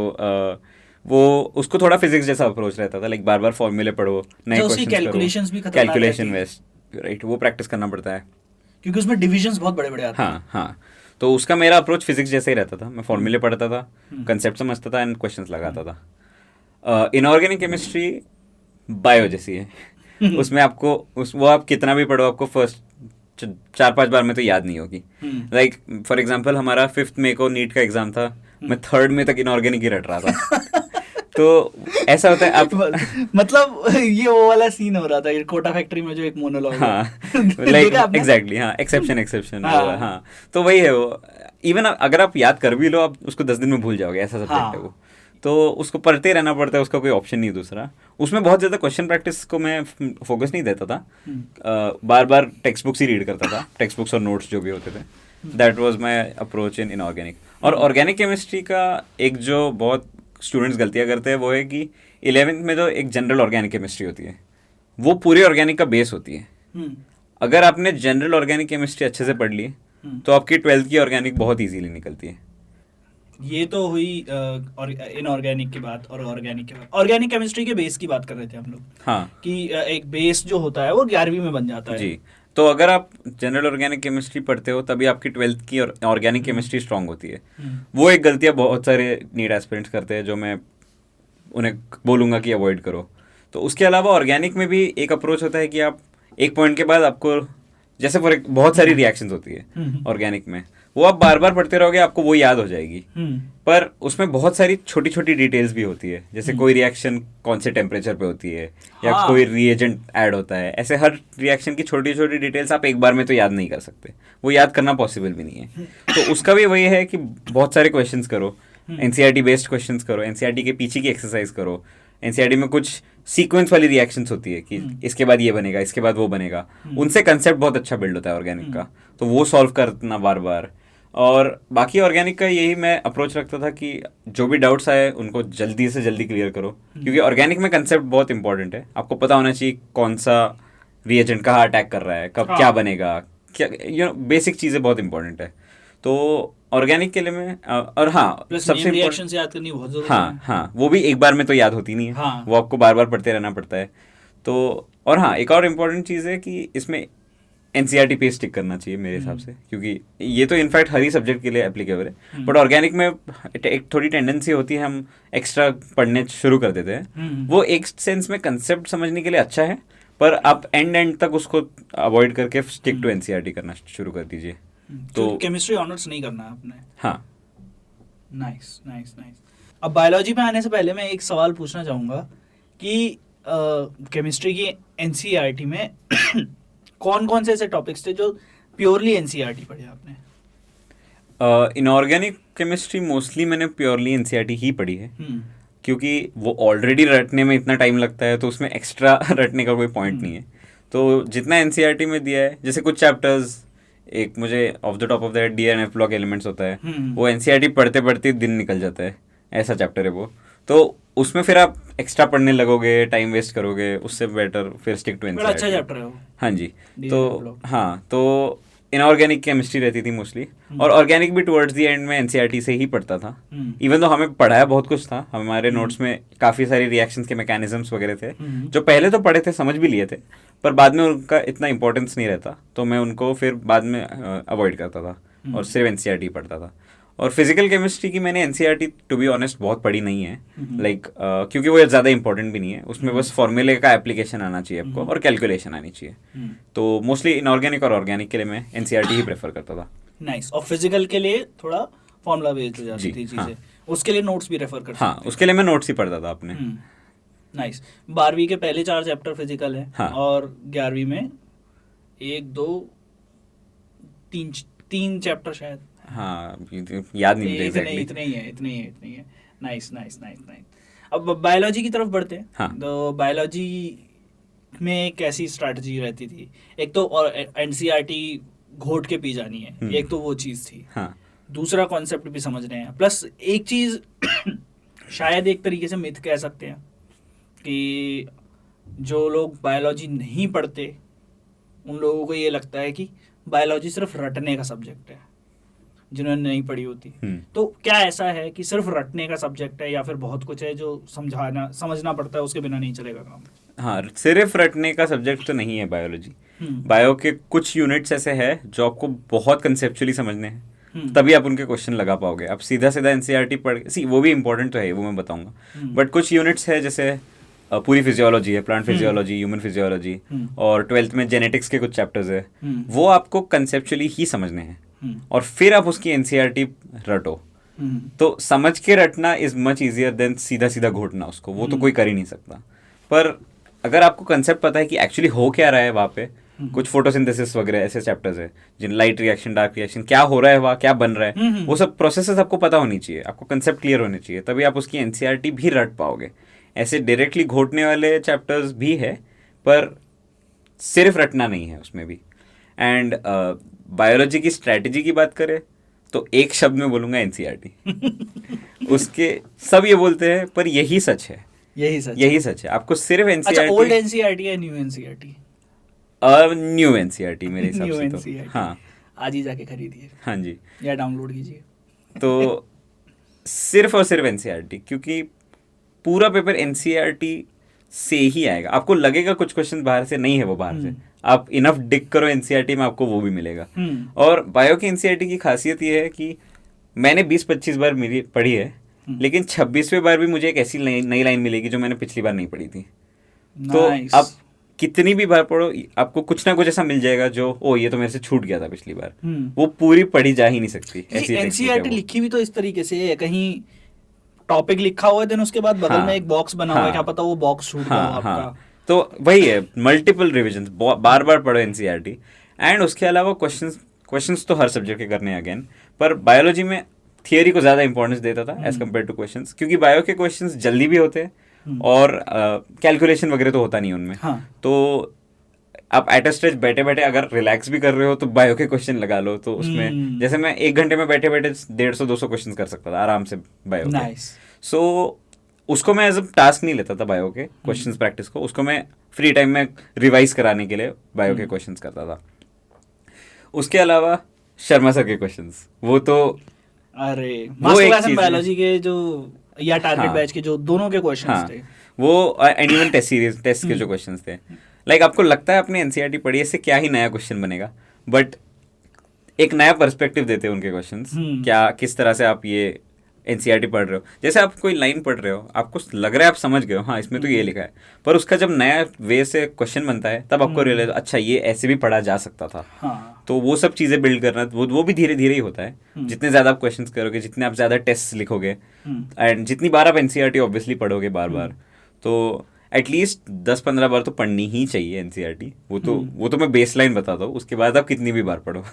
वो उसको थोड़ा फिजिक्स जैसा अप्रोच रहता था, लाइक बार बार फॉर्मूले पढ़ो, नए क्वेश्चंस कैलकुलेशंस भी करो, कैलकुलेशन वेस्ट, राइट, वो प्रैक्टिस करना पड़ता है क्योंकि उसमें डिविजन्स बहुत बड़े बड़े आते हैं। हाँ हाँ, तो उसका मेरा अप्रोच फिजिक्स जैसा ही रहता था। मैं फॉर्मूले पढ़ता था, कंसेप्ट समझता था एंड क्वेश्चंस लगाता था। इनऑर्गेनिक केमिस्ट्री बायो जैसी है। उसमें आपको वो आप कितना भी पढ़ो, आपको फर्स्ट 4-5 बार में तो याद नहीं होगी। लाइक फॉर एग्जांपल हमारा 5 मई को नीट का एग्जाम था, मैं 3rd में तक इनऑर्गेनिक ही रट रहा था। तो ऐसा होता है आप मतलब ये वो वाला सीन हो रहा था कोटा फैक्ट्री में जो एक मोनोलॉग। हाँ लाइक एग्जैक्टली, हाँ एक्सेप्शन। हाँ तो वही है वो। इवन अगर आप याद कर भी लो, आप उसको 10 दिन में भूल जाओगे, ऐसा सब्जेक्ट है वो। तो उसको पढ़ते रहना पड़ता है, उसका कोई ऑप्शन नहीं दूसरा। उसमें बहुत ज़्यादा क्वेश्चन प्रैक्टिस को मैं फोकस नहीं देता था। बार बार टेक्स्ट बुक्स ही रीड करता था, टेक्स्ट बुक्स और नोट्स जो भी होते थे। That was my approach in inorganic. और ऑर्गेनिक केमिस्ट्री का एक जो बहुत स्टूडेंट्स गलतियाँ करते हैं वो है कि 11th में जो एक जनरल ऑर्गेनिक केमिस्ट्री होती है, वो पूरी ऑर्गेनिक का बेस होती है। अगर आपने जनरल ऑर्गेनिक केमिस्ट्री अच्छे से पढ़ ली तो आपकी 12th की ऑर्गेनिक बहुत इजीली निकलती है। ये तो हुई इनऑर्गेनिक की बात। और ऑर्गेनिक के बाद ऑर्गेनिक केमिस्ट्री के बेस की बात कर रहे थे हम लोग। हाँ, कि एक बेस जो होता है वो 11वीं में बन जाता है जी। तो अगर आप जनरल ऑर्गेनिक केमिस्ट्री पढ़ते हो तभी आपकी 12th की ऑर्गेनिक केमिस्ट्री स्ट्रांग होती है। वो एक गलतियाँ बहुत सारे नीट एस्पिरेंट्स करते हैं, जो मैं उन्हें बोलूँगा कि अवॉइड करो। तो उसके अलावा ऑर्गेनिक में भी एक अप्रोच होता है कि आप एक पॉइंट के बाद आपको, जैसे फॉर बहुत सारी रिएक्शंस होती है ऑर्गेनिक में, वो आप बार बार पढ़ते रहोगे, आपको वो याद हो जाएगी। पर उसमें बहुत सारी छोटी छोटी डिटेल्स भी होती है, जैसे कोई रिएक्शन कौन से टेम्परेचर पे होती है, या कोई रिएजेंट ऐड होता है। ऐसे हर रिएक्शन की छोटी छोटी डिटेल्स आप एक बार में तो याद नहीं कर सकते, वो याद करना पॉसिबल भी नहीं है। तो उसका भी वही है कि बहुत सारे क्वेश्चंस करो, एनसीईआरटी बेस्ड क्वेश्चंस करो, एनसीईआरटी के पीछे की एक्सरसाइज करो। एनसीईआरटी में कुछ सीक्वेंस वाली रिएक्शंस होती है कि इसके बाद ये बनेगा, इसके बाद वो बनेगा, उनसे कंसेप्ट बहुत अच्छा बिल्ड होता है ऑर्गेनिक का। तो वो सॉल्व करना बार बार। और बाकी ऑर्गेनिक का यही मैं अप्रोच रखता था कि जो भी डाउट्स आए उनको जल्दी से जल्दी क्लियर करो, क्योंकि ऑर्गेनिक में कंसेप्ट बहुत इंपॉर्टेंट है। आपको पता होना चाहिए कौन सा रिएजेंट कहाँ अटैक कर रहा है, कब क्या बनेगा, क्या बेसिक चीज़ें बहुत इंपॉर्टेंट है। तो ऑर्गेनिक के लिए मैं और हाँ प्लस सबसे नेम important- रिएक्शंस याद करनी बहुत जरूरी हाँ है। हाँ, वो भी एक बार में तो याद होती नहीं है, हाँ। वो आपको बार बार पढ़ते रहना पड़ता है। तो और हाँ, एक और इम्पोर्टेंट चीज़ है कि इसमें एनसीईआरटी पे स्टिक करना चाहिए मेरे हिसाब से, क्योंकि ये तो इनफैक्ट हर ही सब्जेक्ट के लिए एप्लीकेबल है, बट ऑर्गेनिक में एक थोड़ी टेंडेंसी होती है हम एक्स्ट्रा पढ़ने शुरू कर देते हैं। वो एक सेंस में कंसेप्ट समझने के लिए अच्छा है, पर आप एंड तक उसको अवॉइड करके स्टिक टू एनसीईआरटी करना शुरू कर दीजिए। तो केमिस्ट्री ऑनर्स नहीं करना है आपने। हाँ, नाइस नाइस नाइस। अब बायोलॉजी में आने से पहले मैं एक सवाल पूछना चाहूँगा कि केमिस्ट्री की एनसीईआरटी में कौन कौन से ऐसे टॉपिक्स थे जो प्योरली एनसीईआरटी पढ़े आपने? इनऑर्गेनिक केमिस्ट्री मोस्टली मैंने प्योरली एनसीईआरटी ही पढ़ी है, क्योंकि वो ऑलरेडी रटने में इतना टाइम लगता है, तो उसमें एक्स्ट्रा रटने का कोई पॉइंट नहीं है। तो जितना एनसीईआरटी में दिया है, जैसे कुछ चैप्टर्स, एक मुझे of the top of the DNF block elements होता है, वो एनसीईआरटी पढ़ते पढ़ते दिन निकल जाता है, ऐसा चैप्टर है वो। तो उसमें फिर आप एक्स्ट्रा पढ़ने लगोगे, टाइम वेस्ट करोगे, उससे बेटर फिर स्टिक टू बड़ा अच्छा एनसीईआरटी। चैप्टर है वो। हाँ जी। DNF तो block। हाँ, तो इनऑर्गेनिक केमिस्ट्री रहती थी मोस्टली, और ऑर्गेनिक भी टुवर्ड्स द एंड में एनसीईआरटी से ही पढ़ता था। इवन तो हमें पढ़ाया बहुत कुछ था, हमारे नोट्स में काफ़ी सारी रिएक्शंस के मैकेनिज्म्स वगैरह थे, जो पहले तो पढ़े थे, समझ भी लिए थे, पर बाद में उनका इतना इंपॉर्टेंस नहीं रहता, तो मैं उनको फिर बाद में अवॉइड करता था और सिर्फ एनसीईआरटी पढ़ता था। और फिजिकल केमिस्ट्री की मैंने एनसीईआरटी टू बी ऑनेस्ट बहुत पढ़ी नहीं है, लाइक क्योंकि वो ज़्यादा इंपॉर्टेंट भी नहीं है, उसमें बस फॉर्मूले का एप्लीकेशन आना चाहिए आपको और कैलकुलेशन आनी चाहिए। तो मोस्टली इनऑर्गेनिक और ऑर्गेनिक के लिए मैं एनसीईआरटी ही प्रेफर करता था। नाइस। और फिजिकल के लिए थोड़ा फॉर्मूला बेस्ड हो जाती जी, थी चीजें, हाँ। उसके लिए नोट्स भी रेफर कर हाँ, सकते उसके लिए मैं नोट्स ही पढ़ता था अपने। नाइस। 12वीं के पहले 4 चैप्टर फिजिकल है, हाँ। और 11वीं में 1 2 3 चैप्टर शायद। हाँ, याद नहीं मुझे इतने एग्जैक्टली। इतने ही है। Nice nice nice nice. अब बायोलॉजी की तरफ बढ़ते हैं। हाँ। तो बायोलॉजी में कैसी स्ट्रैटेजी रहती थी? एक तो एनसीईआरटी घोट के पी जानी है, एक तो वो चीज़ थी। हाँ, दूसरा कॉन्सेप्ट भी समझने हैं, प्लस एक चीज़ शायद एक तरीके से मिथ कह सकते हैं कि जो लोग बायोलॉजी नहीं पढ़ते उन लोगों को ये लगता है कि बायोलॉजी सिर्फ रटने का सब्जेक्ट है, जिन्होंने नहीं पढ़ी होती। तो क्या ऐसा है कि सिर्फ रटने का सब्जेक्ट है, या फिर बहुत कुछ है जो समझना पड़ता है, उसके बिना नहीं चलेगा काम? हाँ, सिर्फ रटने का सब्जेक्ट तो नहीं है बायोलॉजी। बायो के कुछ यूनिट्स ऐसे हैं जो आपको बहुत कंसेप्चुअली समझने हैं, तभी आप उनके क्वेश्चन लगा पाओगे। आप सीधा सीधा एनसीईआरटी पढ़ सी, वो भी इंपॉर्टेंट तो है, वो मैं बताऊंगा, बट कुछ यूनिट्स है, जैसे पूरी फिजियोलॉजी है, प्लांट फिजियोलॉजी, ह्यूमन फिजियोलॉजी, और 12th में जेनेटिक्स के कुछ चैप्टर्स है, वो आपको कंसेप्चुअली ही समझने हैं, और फिर आप उसकी एनसीईआरटी रटो। तो समझ के रटना इज मच इजियर देन सीधा सीधा घोटना उसको, वो तो कोई कर ही नहीं सकता। पर अगर आपको कंसेप्ट पता है कि एक्चुअली हो क्या रहा है वहाँ पे, कुछ फोटोसिंथेसिस वगैरह ऐसे चैप्टर्स है, जिन लाइट रिएक्शन, डार्क रिएक्शन, क्या हो रहा है वहाँ, क्या बन रहा है, वो सब प्रोसेसेस आपको पता होनी चाहिए, आपको कंसेप्ट क्लियर होने चाहिए, तभी आप उसकी एनसीईआरटी भी रट पाओगे। ऐसे डायरेक्टली घोटने वाले चैप्टर्स भी है, पर सिर्फ रटना नहीं है उसमें भी। एंड बायोलॉजी की स्ट्रैटेजी की बात करें तो एक शब्द में बोलूँगा एनसीईआरटी। उसके सब ये बोलते हैं, पर यही सच है, यही सच है। आपको सिर्फ अच्छा, ओल्ड एनसीईआरटी, एनसीईआरटी या न्यू एनसीईआरटी? न्यू एनसीईआरटी मेरे हिसाब न्यू से तो। एनसीईआरटी हाँ आज ही जाके खरीदिए हाँ जी। या डाउनलोड कीजिए। तो सिर्फ और सिर्फ एनसीईआरटी, क्योंकि पूरा पेपर एनसीईआरटी से ही आएगा। आपको लगेगा कुछ क्वेश्चन बाहर से नहीं है, वो बाहर से, आप इनफ डिग करो एनसीईआरटी में, आपको वो भी मिलेगा। और बायो की एनसीईआरटी की खासियत ये है कि मैंने 20-25 बार मेरी पढ़ी है, लेकिन 26वें बार भी मुझे एक ऐसी नई लाइन मिलेगी जो मैंने पिछली बार नहीं पढ़ी थी। तो आप कितनी भी बार पढ़ो, आपको कुछ ना कुछ ऐसा मिल जाएगा जो ओ ये तो मेरे से छूट गया था पिछली बार, वो पूरी पढ़ी जा ही नहीं सकती। ऐसी एनसीईआरटी लिखी भी तो इस तरीके से है, कहीं टॉपिक लिखा हुआ है, देन उसके बाद बगल में एक बॉक्स बना हुआ है, क्या पता वो बॉक्स छूट गया हो आपका। तो वही है, मल्टीपल रिविजन, बार बार पढ़ो एनसीईआरटी। एंड उसके अलावा क्वेश्चंस तो हर सब्जेक्ट के करने हैं अगेन, पर बायोलॉजी में थियरी को ज़्यादा इंपॉर्टेंस देता था एज कम्पेयर टू क्वेश्चंस, क्योंकि बायो के क्वेश्चंस जल्दी भी होते हैं और कैलकुलेशन वगैरह तो होता नहीं उनमें। तो आप एट अ स्ट्रेच बैठे बैठे अगर रिलैक्स भी कर रहे हो तो बायो के क्वेश्चन लगा लो, तो उसमें जैसे मैं 1 घंटे में बैठे बैठे 150-200 क्वेश्चन कर सकता था आराम से बायो के। सो उसको मैं एज अ टास्क नहीं लेता था बायो के क्वेश्चंस प्रैक्टिस को, उसको मैं फ्री टाइम में रिवाइज कराने के लिए बायो के क्वेश्चंस करता था। उसके अलावा शर्मा सर के क्वेश्चंस, वो तो अरे वो मास्टर एक क्लास चीज एंड है। बायोलॉजी के जो या टारगेट हाँ बैच के जो दोनों के क्वेश्चंस हाँ, थे। वो and even test series test के जो क्वेश्चंस थे, लाइक आपको लगता है आपने एनसीईआरटी पढ़ी है, इससे क्या ही नया क्वेश्चन बनेगा, बट एक नया पर्सपेक्टिव देते हैं उनके क्वेश्चंस, हम्म क्या किस तरह से आप ये एनसीईआरटी पढ़ रहे हो। जैसे आप कोई लाइन पढ़ रहे हो, आपको लग रहा है आप समझ गए हो, हाँ इसमें तो ये लिखा है, पर उसका जब नया वे से क्वेश्चन बनता है तब आपको रियलाइज, अच्छा ये ऐसे भी पढ़ा जा सकता था। हाँ तो वो सब चीज़ें बिल्ड करना, वो भी धीरे धीरे ही होता है। जितने ज़्यादा आप क्वेश्चंस करोगे, जितने आप ज़्यादा टेस्ट लिखोगे, एंड जितनी बार आप एनसीईआरटी ऑब्वियसली पढ़ोगे बार बार, तो एटलीस्ट 10-15 बार तो पढ़नी ही चाहिए एनसीईआरटी। वो तो मैं बेसलाइन बताता हूँ, उसके बाद आप कितनी भी बार पढ़ो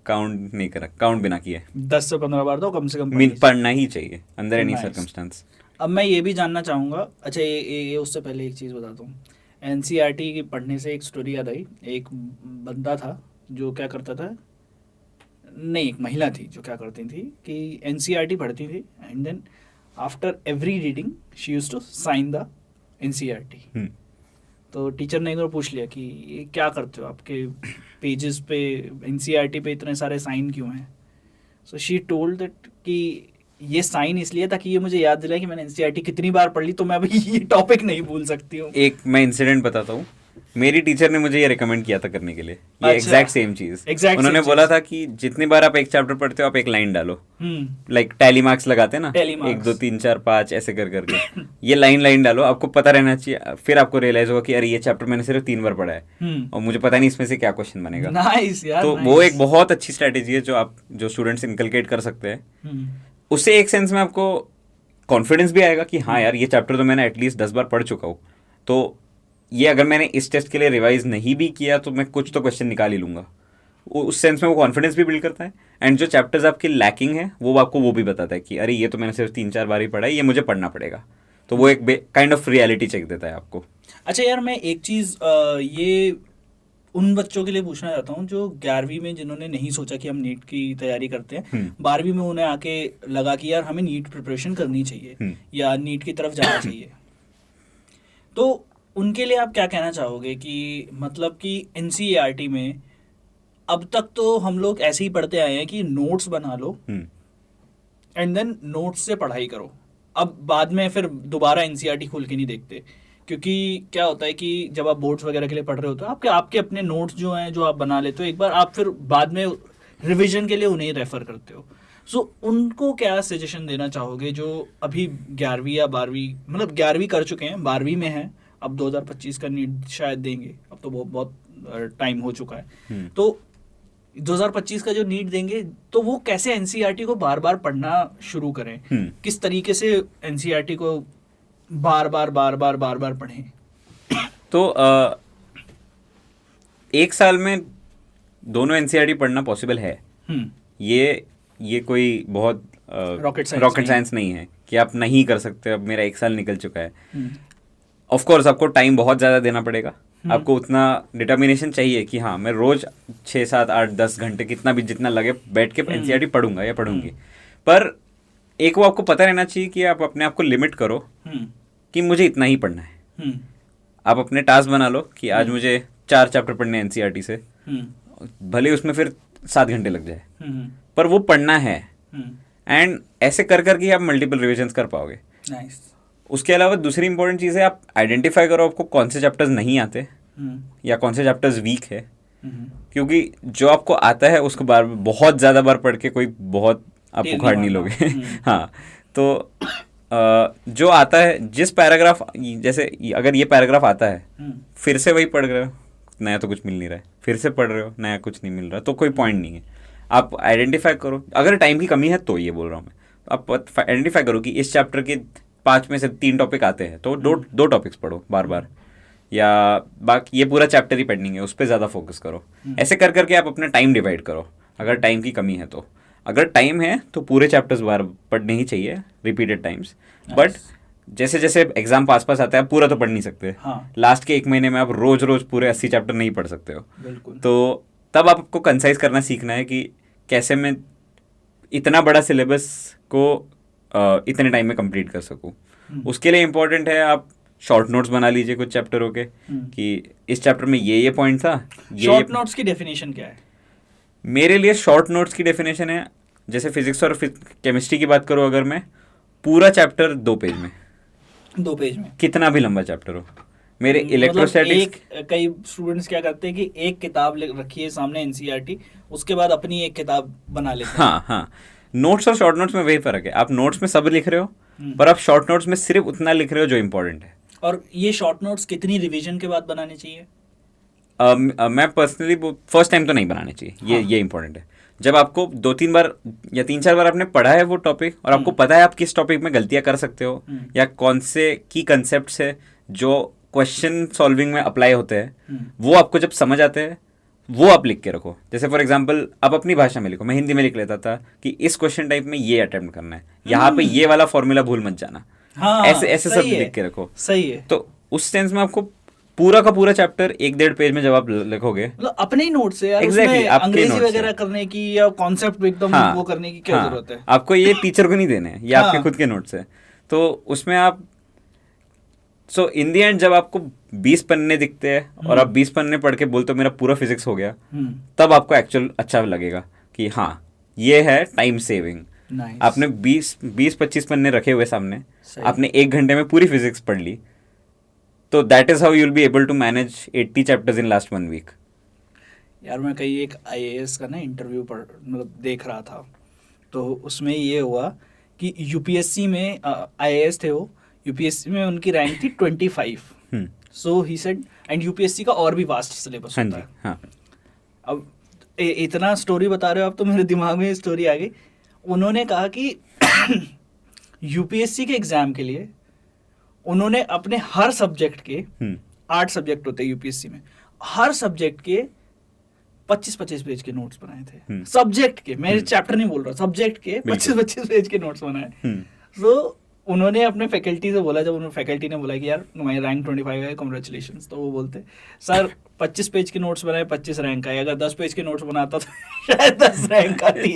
काउंट नहीं करा, काउंट बिना किए 10 से 15 बार तो कम से कम पढ़नी चाहिए। पढ़ना ही चाहिए अंदर एनी Nice. सर्कमस्टांस। अब मैं ये भी जानना चाहूँगा, अच्छा ये उससे पहले एक चीज़ बताता हूँ। एनसीईआरटी की पढ़ने से एक स्टोरी याद आई। एक बंदा था जो क्या करता था, नहीं एक महिला थी जो क्या करती थी कि एनसीईआरटी पढ़ती थी and then after every reading she used to sign the NCERT. तो टीचर ने एक बार पूछ लिया कि ये क्या करते हो, आपके पेजेस पे एनसीईआरटी पे इतने सारे साइन क्यों हैं। सो शी टोल्ड दैट कि ये साइन इसलिए ताकि ये मुझे याद दिलाए कि मैंने एनसीईआरटी कितनी बार पढ़ ली, तो मैं अभी ये टॉपिक नहीं भूल सकती हूँ। एक मैं इंसिडेंट बताता हूँ, मेरी टीचर ने मुझे ये रिकमेंड किया था करने के लिए, ये अच्छा। एग्जैक्ट सेम चीज। Exact उन्होंने same बोला चीज़। था कि जितनी बार आप एक चैप्टर पढ़ते हो आप एक लाइन डालो, हम्म लाइक टैली मार्क्स लगाते हैं ना, Tally 1 marks। 2 3 4 5 ऐसे कर करके ये लाइन डालो, आपको पता रहना चाहिए, फिर आपको रियलाइज होगा कि अरे ये चैप्टर मैंने सिर्फ 3 बार पढ़ा है और मुझे पता नहीं इसमें से क्या क्वेश्चन बनेगा। नाइस यार, तो वो एक बहुत अच्छी स्ट्रेटेजी है जो स्टूडेंट्स इनकलकेट कर सकते हैं। उससे एक सेंस में आपको कॉन्फिडेंस भी आएगा कि हाँ यार ये चैप्टर तो मैंने एटलीस्ट 10 बार पढ़ चुका हूँ, तो ये अगर मैंने इस टेस्ट के लिए रिवाइज नहीं भी किया तो मैं कुछ तो क्वेश्चन निकाल ही लूंगा। उस सेंस में वो कॉन्फिडेंस भी बिल्ड करता है, एंड जो चैप्टर्स आपके लैकिंग है वो आपको वो भी बताता है कि अरे ये तो मैंने सिर्फ 3-4 बार ही पढ़ा है, ये मुझे पढ़ना पड़ेगा। तो वो एक काइंड ऑफ रियलिटी चेक देता है आपको। अच्छा यार, मैं एक चीज़ ये उन बच्चों के लिए पूछना चाहता हूँ जो 11वीं में जिन्होंने नहीं सोचा कि हम नीट की तैयारी करते हैं, 12वीं में उन्हें आके लगा कि यार हमें नीट प्रिपरेशन करनी चाहिए या नीट की तरफ जाना चाहिए, तो उनके लिए आप क्या कहना चाहोगे कि मतलब कि एनसीईआरटी में अब तक तो हम लोग ऐसे ही पढ़ते आए हैं कि नोट्स बना लो एंड देन नोट्स से पढ़ाई करो, अब बाद में फिर दोबारा एनसीईआरटी खोल के नहीं देखते, क्योंकि क्या होता है कि जब आप बोर्ड्स वगैरह के लिए पढ़ रहे होते हो आपके अपने नोट्स जो हैं जो आप बना लेते हो एक बार, आप फिर बाद में रिवीजन के लिए उन्हें रेफर करते हो। सो उनको क्या सजेशन देना चाहोगे जो अभी 11वीं या 12वीं, मतलब 11वीं कर चुके हैं, 12वीं में हैं, अब 2025 का नीट शायद देंगे, अब तो बहुत टाइम हो चुका है, तो 2025 का जो नीट देंगे तो वो कैसे एनसीईआरटी को बार बार पढ़ना शुरू करें, किस तरीके से एनसीईआरटी को बार बार पढ़ें। तो एक साल में दोनों एनसीईआरटी पढ़ना पॉसिबल है। ये कोई बहुत रॉकेट साइंस नहीं है कि आप नहीं कर सकते। अब मेरा 1 साल निकल चुका है, ऑफ कोर्स आपको टाइम बहुत ज़्यादा देना पड़ेगा, आपको उतना डिटर्मिनेशन चाहिए कि हाँ मैं रोज 6 7 8 10 घंटे जितना लगे बैठ के एनसीईआरटी पढ़ूंगा या पढ़ूंगी। पर एक वो आपको पता रहना चाहिए कि आप अपने आप को लिमिट करो कि मुझे इतना ही पढ़ना है। आप अपने टास्क बना लो कि आज मुझे 4 चैप्टर पढ़ने हैं एनसीईआरटी से, भले उसमें फिर 7 घंटे लग जाए, पर वो पढ़ना है। एंड ऐसे कर करके आप मल्टीपल रिविजन्स कर पाओगे। उसके अलावा दूसरी इंपॉर्टेंट चीज़ है, आप आइडेंटिफाई करो आपको कौन से चैप्टर्स नहीं आते या कौन से चैप्टर्स वीक है, क्योंकि जो आपको आता है उसको बहुत ज़्यादा बार पढ़ के कोई बहुत आप उखाड़ नहीं लोगे हाँ, तो जो आता है जिस पैराग्राफ, जैसे अगर ये पैराग्राफ आता है फिर से वही पढ़ रहे हो, नया तो कुछ मिल नहीं रहा है, फिर से पढ़ रहे हो नया कुछ नहीं मिल रहा, तो कोई पॉइंट नहीं है। आप आइडेंटिफाई करो, अगर टाइम की कमी है तो ये बोल रहा हूँ मैं, आप आइडेंटिफाई करो कि इस चैप्टर के 5 में से 3 टॉपिक आते हैं तो दो टॉपिक्स पढ़ो बार बार, या बाकी ये पूरा चैप्टर ही पेंडिंग है उस पर ज़्यादा फोकस करो। ऐसे कर करके आप अपना टाइम डिवाइड करो, अगर टाइम की कमी है तो। अगर टाइम है तो पूरे चैप्टर्स बार पढ़ने ही चाहिए रिपीटेड टाइम्स, बट जैसे जैसे एग्जाम पास आता है आप पूरा तो पढ़ नहीं सकते। लास्ट के 1 महीने में आप रोज पूरे 80 चैप्टर नहीं पढ़ सकते हो। तो तब आपको कंसाइज करना सीखना है कि कैसे मैं इतना बड़ा सिलेबस को इतने टाइम में कंप्लीट कर सकूं। उसके लिए इम्पोर्टेंट है आप शॉर्ट नोट्स बना लीजिए कुछ चैप्टरों के, कि इस चैप्टर में ये पॉइंट था। शॉर्ट नोट्स की डेफिनेशन क्या है? मेरे लिए शॉर्ट नोट्स की डेफिनेशन है जैसे फिजिक्स और केमिस्ट्री की बात करूँ अगर मैं, पूरा चैप्टर 2 पेज में, 2 पेज में, कितना भी लंबा चैप्टर हो। मेरे मतलब इलेक्ट्रोस्टैटिक्स, कई स्टूडेंट्स क्या करते हैं कि एक किताब रखी है सामने एनसीईआरटी, उसके बाद अपनी एक किताब बना लेते हैं। हाँ हाँ, नोट्स और शॉर्ट नोट्स में वही फर्क है, आप नोट्स में सब लिख रहे हो पर आप शॉर्ट नोट्स में सिर्फ उतना लिख रहे हो जो इम्पोर्टेंट है। और ये शॉर्ट नोट्स कितनी रिवीजन के बाद बनाने चाहिए? मैं पर्सनली फर्स्ट टाइम तो नहीं बनाने चाहिए, ये इंपॉर्टेंट है। जब आपको 2-3 बार या 3-4 बार आपने पढ़ा है वो टॉपिक और आपको पता है आप किस टॉपिक में गलतियां कर सकते हो या कौन से की कंसेप्ट्स है जो क्वेश्चन सॉल्विंग में अप्लाई होते हैं, वो आपको जब समझ आते हैं वो आप लिख के रखो। जैसे फॉर एग्जांपल आप अपनी भाषा में लिखो, मैं हिंदी में लिख लेता था कि इस क्वेश्चन टाइप में ये अटेम्प्ट करना है, यहाँ पे ये वाला फॉर्मूला भूल मत जाना। हाँ, ऐसे ऐसे सब सही है, लिख के रखो। सही है। तो उस सेंस में आपको पूरा का पूरा चैप्टर 1-1.5 पेज में जब आप लिखोगे, मतलब अपने ही नोट से यार, Exactly, उसमें आपके अंग्रेजी notes वगैरह से। करने की या कॉन्सेप्ट एकदम हाँ, वो करने की क्या हाँ, जरूरत है? आपको ये टीचर को नहीं देने हैं, ये आपके हाँ। खुद के नोट्स है। तो उसमें आप सो इन दी एंड जब आपको 20 पन्ने दिखते हैं और आप 20 पन्ने पढ़ के बोलते हो मेरा पूरा फिजिक्स हो गया, तब आपको एक्चुअल अच्छा लगेगा कि हाँ ये है टाइम सेविंग। नाइस। आपने 20-25 पन्ने रखे हुए सामने, सही। आपने 1 घंटे में पूरी फिजिक्स पढ़ ली, तो that is how you will be able to manage 80 chapters in last 1 week. यार मैं कहीं एक आईएएस का ना इंटरव्यू पर मतलब देख रहा था, तो उसमें ये हुआ कि यूपीएससी में आईएएस थे वो, यूपीएससी में उनकी रैंक थी 25। सो ही सेड, एंड यूपीएससी का और भी वास्ट सिलेबस हाँ होता जी, है। हाँ। अब इतना स्टोरी बता रहे हो आप तो मेरे दिमाग में स्टोरी आ गई। उन्होंने कहा कि यूपीएससी के एग्जाम के लिए उन्होंने अपने हर सब्जेक्ट के, 8 सब्जेक्ट होते हैं यूपीएससी में, हर सब्जेक्ट के 25-25 पेज के नोट्स बनाए थे। सब्जेक्ट के, मैं चैप्टर नहीं बोल रहा, सब्जेक्ट के 25-25 पेज के नोट्स बनाए। तो उन्होंने अपने फैकल्टी से बोला, जब उन्होंने फैकल्टी ने बोला कि यार तुम्हारी रैंक 25 है, कॉन्ग्रेचुलेशंस, तो वो बोलते सर 25 पेज के नोट्स बनाए, 25 रैंक आए, अगर 10 पेज के नोट्स बनाता तो शायद 10 रैंक आती।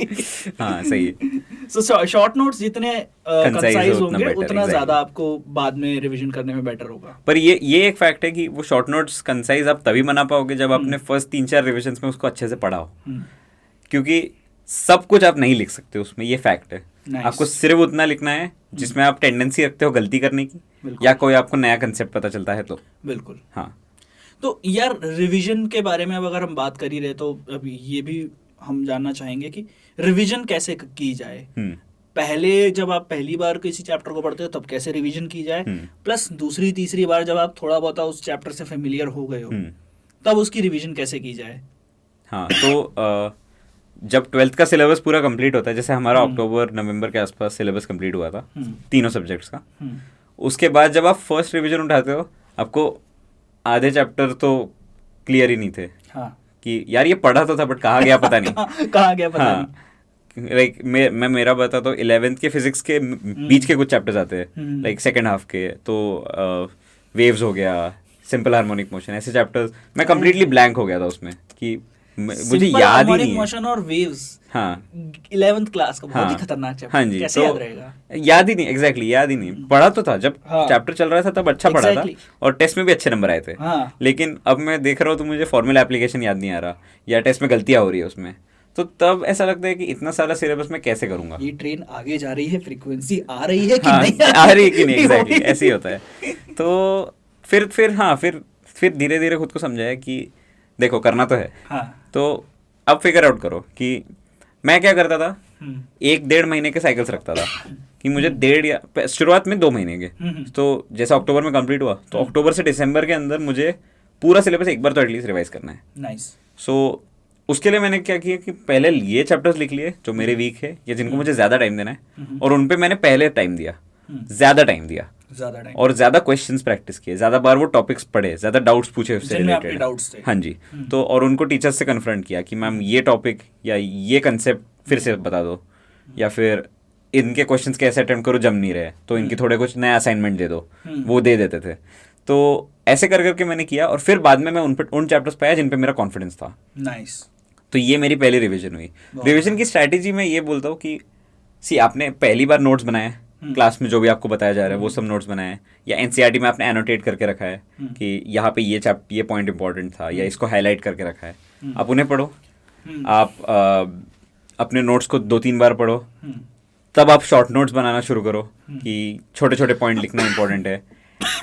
हाँ सही है। सो शॉर्ट नोट्स जितने कंसाइज हो, उतना होंगे better, उतना exactly. ज्यादा आपको बाद में रिवीजन करने में बेटर होगा। पर ये एक फैक्ट है कि वो शॉर्ट नोट्स कंसाइज आप तभी बना पाओगे जब आपने फर्स्ट 3-4 रिविजन्स में उसको अच्छे से पढ़ा हो, क्योंकि सब कुछ आप नहीं लिख सकते उसमें, ये फैक्ट है। Nice. आपको सिर्फ उतना लिखना है जिसमें आप टेंडेंसी रखते हो गलती करने की, या कोई आपको नया कंसेप्ट पता चलता है तो। बिल्कुल। हाँ, तो यार रिवीजन के बारे में अब अगर हम बात कर ही रहे तो अभी ये भी हम जानना चाहेंगे कि रिवीजन कैसे की जाए। पहले जब आप पहली बार किसी चैप्टर को पढ़ते हो तब कैसे रिवीजन की जाए, प्लस दूसरी तीसरी बार जब आप थोड़ा बहुत उस चैप्टर से फेमिलियर हो गए हो तब उसकी रिवीजन कैसे की जाए। हाँ, तो जब 12th का सिलेबस पूरा कंप्लीट होता है, जैसे हमारा अक्टूबर-नवंबर के आसपास सिलेबस कंप्लीट हुआ था तीनों सब्जेक्ट्स का, उसके बाद जब आप फर्स्ट रिवीजन उठाते हो आपको आधे चैप्टर तो क्लियर ही नहीं थे। हाँ। कि यार ये पढ़ा तो था बट कहाँ गया पता नहीं। कहाँ गया पता नहीं। लाइक मैं मेरा बता तो 11th के फिजिक्स के बीच के कुछ चैप्टर्स आते हैं, लाइक सेकेंड हाफ के, तो वेव्स हो गया, सिंपल हार्मोनिक मोशन, ऐसे चैप्टर्स मैं कंप्लीटली ब्लैंक हो गया था उसमें कि मुझे याद ही नहीं है। मोशन और वेव्स, हाँ, 11th क्लास का बहुत ही हाँ, खतरनाक चैप्टर। हाँ जी, कैसे तो याद रहेगा? याद ही नहीं, एग्जैक्टली याद ही नहीं। पढ़ा तो था जब चैप्टर चल रहा था तब अच्छा पढ़ा था और टेस्ट में भी अच्छे नंबर आए थे। लेकिन अब मैं देख रहा हूँ तो मुझे फॉर्मूला एप्लीकेशन याद नहीं आ रहा या टेस्ट में गलतियाँ हो रही है उसमें, तो तब ऐसा लगता है कि इतना सारा सिलेबस मैं कैसे करूँगा। ये ट्रेन आगे जा रही है, फ्रीक्वेंसी आ रही है कि हाँ, नहीं आ रही है कि नहीं, एग्जैक्टली ऐसे ही होता है। तो फिर धीरे धीरे खुद को समझाया कि देखो करना तो है। तो अब फिगर आउट करो कि मैं क्या करता था, 1-1.5 महीने के साइकिल्स रखता था कि मुझे 1.5 या शुरुआत में 2 महीने के, तो जैसे अक्टूबर में कंप्लीट हुआ तो अक्टूबर से दिसंबर के अंदर मुझे पूरा सिलेबस एक बार तो एटलीस्ट रिवाइज करना है। नाइस। सो उसके लिए मैंने क्या किया कि पहले ये चैप्टर्स लिख लिए जो मेरे वीक है या जिनको मुझे ज़्यादा टाइम देना है, और उन पे मैंने पहले टाइम दिया, ज़्यादा टाइम दिया, और ज़्यादा क्वेश्चंस प्रैक्टिस किए, ज़्यादा बार वो टॉपिक्स पढ़े, ज़्यादा डाउट्स पूछे उससे रिलेटेड। हाँ जी, तो और उनको टीचर्स से कन्फ्रंट किया कि मैम ये टॉपिक या ये कंसेप्ट फिर से बता दो, या फिर इनके क्वेश्चंस कैसे अटेम्प्ट करो जम नहीं रहे तो इनकी थोड़े कुछ नया असाइनमेंट दे दो, वो दे देते थे। तो ऐसे कर करके मैंने किया और फिर बाद में मैं उन चैप्टर्स पाया जिन पे मेरा कॉन्फिडेंस था। नाइस। तो ये मेरी पहली रिवीजन हुई। रिवीजन की स्ट्रैटेजी में ये बोलता हूँ कि आपने पहली बार नोट्स बनाए, क्लास में जो भी आपको बताया जा रहा है वो सब नोट्स बनाए, या एनसीईआरटी में आपने एनोटेट करके रखा है कि यहाँ पे ये पॉइंट इंपॉर्टेंट था या इसको हाईलाइट करके रखा है, आप उन्हें पढ़ो। आप अपने नोट्स को 2-3 बार पढ़ो, हम्म, तब आप शॉर्ट नोट्स बनाना शुरू करो कि छोटे छोटे पॉइंट लिखना इंपॉर्टेंट है।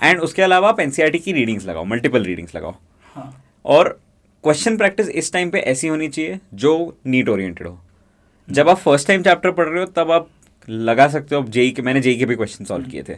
एंड उसके अलावा आप एनसीईआरटी की रीडिंग्स लगाओ, मल्टीपल रीडिंग्स लगाओ। हाँ, और क्वेश्चन प्रैक्टिस इस टाइम पे ऐसी होनी चाहिए जो नीट ओरिएंटेड हो। जब आप फर्स्ट टाइम चैप्टर पढ़ रहे हो तब आप लगा सकते हो, अब जेई के मैंने जेई के भी क्वेश्चन सॉल्व किए थे,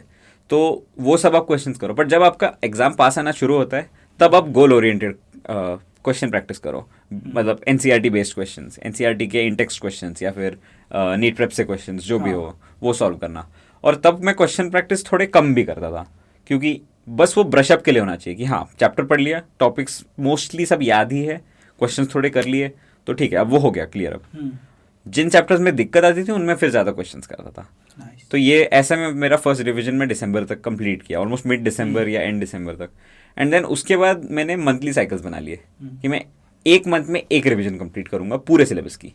तो वो सब आप क्वेश्चंस करो। बट जब आपका एग्जाम पास आना शुरू होता है तब आप गोल ओरिएंटेड क्वेश्चन प्रैक्टिस करो, मतलब एनसीईआरटी बेस्ड क्वेश्चंस, एनसीईआरटी के इंटेक्स्ट क्वेश्चंस या फिर नीट प्रेप से क्वेश्चंस जो भी हो वो सॉल्व करना। और तब मैं क्वेश्चन प्रैक्टिस थोड़े कम भी करता था, क्योंकि बस वो ब्रशअप के लिए होना चाहिए कि हाँ चैप्टर पढ़ लिया, टॉपिक्स मोस्टली सब याद ही है, क्वेश्चंस थोड़े कर लिए तो ठीक है, अब वो हो गया क्लियर। अब जिन चैप्टर्स में दिक्कत आती थी उनमें फिर ज़्यादा क्वेश्चंस करता था। nice. तो ये ऐसा में मेरा फर्स्ट रिवीजन में दिसंबर तक कंप्लीट किया, ऑलमोस्ट मिड दिसंबर या एंड दिसंबर तक। एंड देन उसके बाद मैंने मंथली साइकिल्स बना लिए कि मैं एक मंथ में एक रिवीजन कंप्लीट करूंगा पूरे सिलेबस की।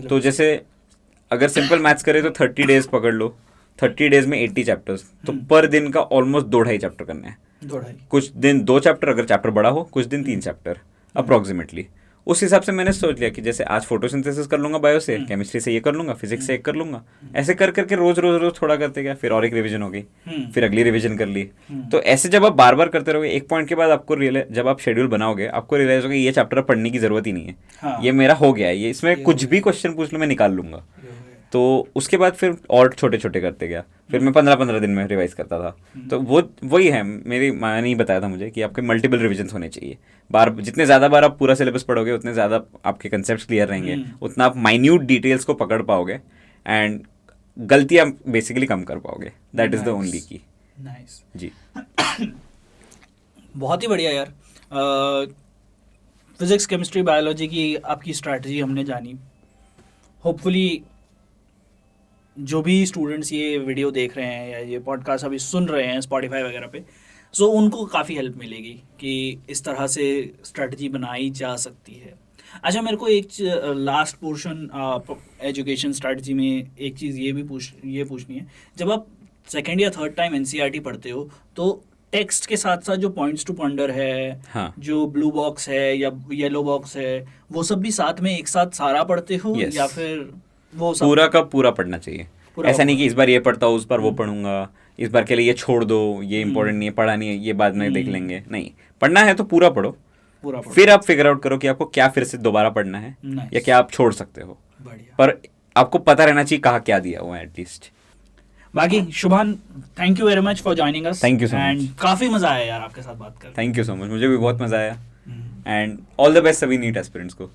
तो जैसे अगर सिंपल मैथ्स करें तो 30 डेज पकड़ लो, 30 डेज में 80 चैप्टर्स, तो पर दिन का ऑलमोस्ट 2-2.5 चैप्टर करने हैं। कुछ दिन 2 चैप्टर अगर चैप्टर बड़ा हो, कुछ दिन 3 चैप्टर अप्रॉक्सीमेटली। उस हिसाब से मैंने सोच लिया कि जैसे आज फोटोसिंथेसिस कर लूंगा बायो से, केमिस्ट्री से ये कर लूंगा, फिजिक्स से एक कर लूंगा, ऐसे कर करके रोज रोज रोज थोड़ा करते गया। फिर और एक रिवीजन हो गई, फिर अगली रिवीजन कर ली। तो ऐसे जब आप बार बार करते रहोगे, एक पॉइंट के बाद आपको जब आप शेड्यूल बनाओगे आपको रियलाइज होगा ये चैप्टर पढ़ने की जरूरत ही नहीं है, हाँ। ये मेरा हो गया है, ये इसमें कुछ भी क्वेश्चन पूछ लो मैं निकाल लूंगा। तो उसके बाद फिर और छोटे छोटे करते गया, फिर मैं 15-15 दिन में रिवाइज करता था। तो वही है, मेरी माँ ने ही बताया था मुझे कि आपके मल्टीपल रिविजन्स होने चाहिए। जितने ज़्यादा बार आप पूरा सिलेबस पढ़ोगे उतने ज़्यादा आपके कंसेप्ट क्लियर रहेंगे, उतना आप माइन्यूट डिटेल्स को पकड़ पाओगे एंड गलतियाँ बेसिकली कम कर पाओगे। दैट इज़ द ओनली की। नाइस जी बहुत ही बढ़िया यार। फिजिक्स केमिस्ट्री बायोलॉजी की आपकी स्ट्रैटेजी हमने जानी। होपफुली जो भी स्टूडेंट्स ये वीडियो देख रहे हैं या ये पॉडकास्ट अभी सुन रहे हैं स्पॉटिफाई वगैरह पे, सो उनको काफ़ी हेल्प मिलेगी कि इस तरह से स्ट्रैटेजी बनाई जा सकती है। अच्छा, मेरे को एक लास्ट पोर्शन एजुकेशन स्ट्रैटेजी में एक चीज़ ये पूछनी है। जब आप सेकेंड या थर्ड टाइम एनसीईआरटी पढ़ते हो तो टेक्स्ट के साथ साथ जो पॉइंट्स टू पॉन्डर है, हाँ। जो ब्लू बॉक्स है या येलो बॉक्स है, वो सब भी साथ में एक साथ सारा पढ़ते हो? Yes. या फिर वो सब पूरा का पूरा पढ़ना चाहिए। ऐसा नहीं कि इस बार ये पढ़ता हूँ उस बार वो पढ़ूंगा, इस बार के लिए ये छोड़ दो, ये इंपॉर्टेंट नहीं है, पढ़ा नहीं है, ये बाद में देख लेंगे। नहीं, पढ़ना है तो पूरा पढ़ो, पूरा पढ़ो। फिर आप फिगर आउट करो कि आपको क्या फिर से दोबारा पढ़ना है Nice. या क्या आप छोड़ सकते हो। बढ़िया। पर आपको पता रहना चाहिए कहाँ क्या दिया हुआ है एटलीस्ट। बाकी शुभान, thank you very much for joining us. Thank you so and much. काफ़ी मज़ा आया यार आपके साथ बात कर। थैंक यू सो मच, मुझे भी बहुत मज़ा आया एंड ऑल द बेस्ट सभी नीट एस्पिरेंट्स को।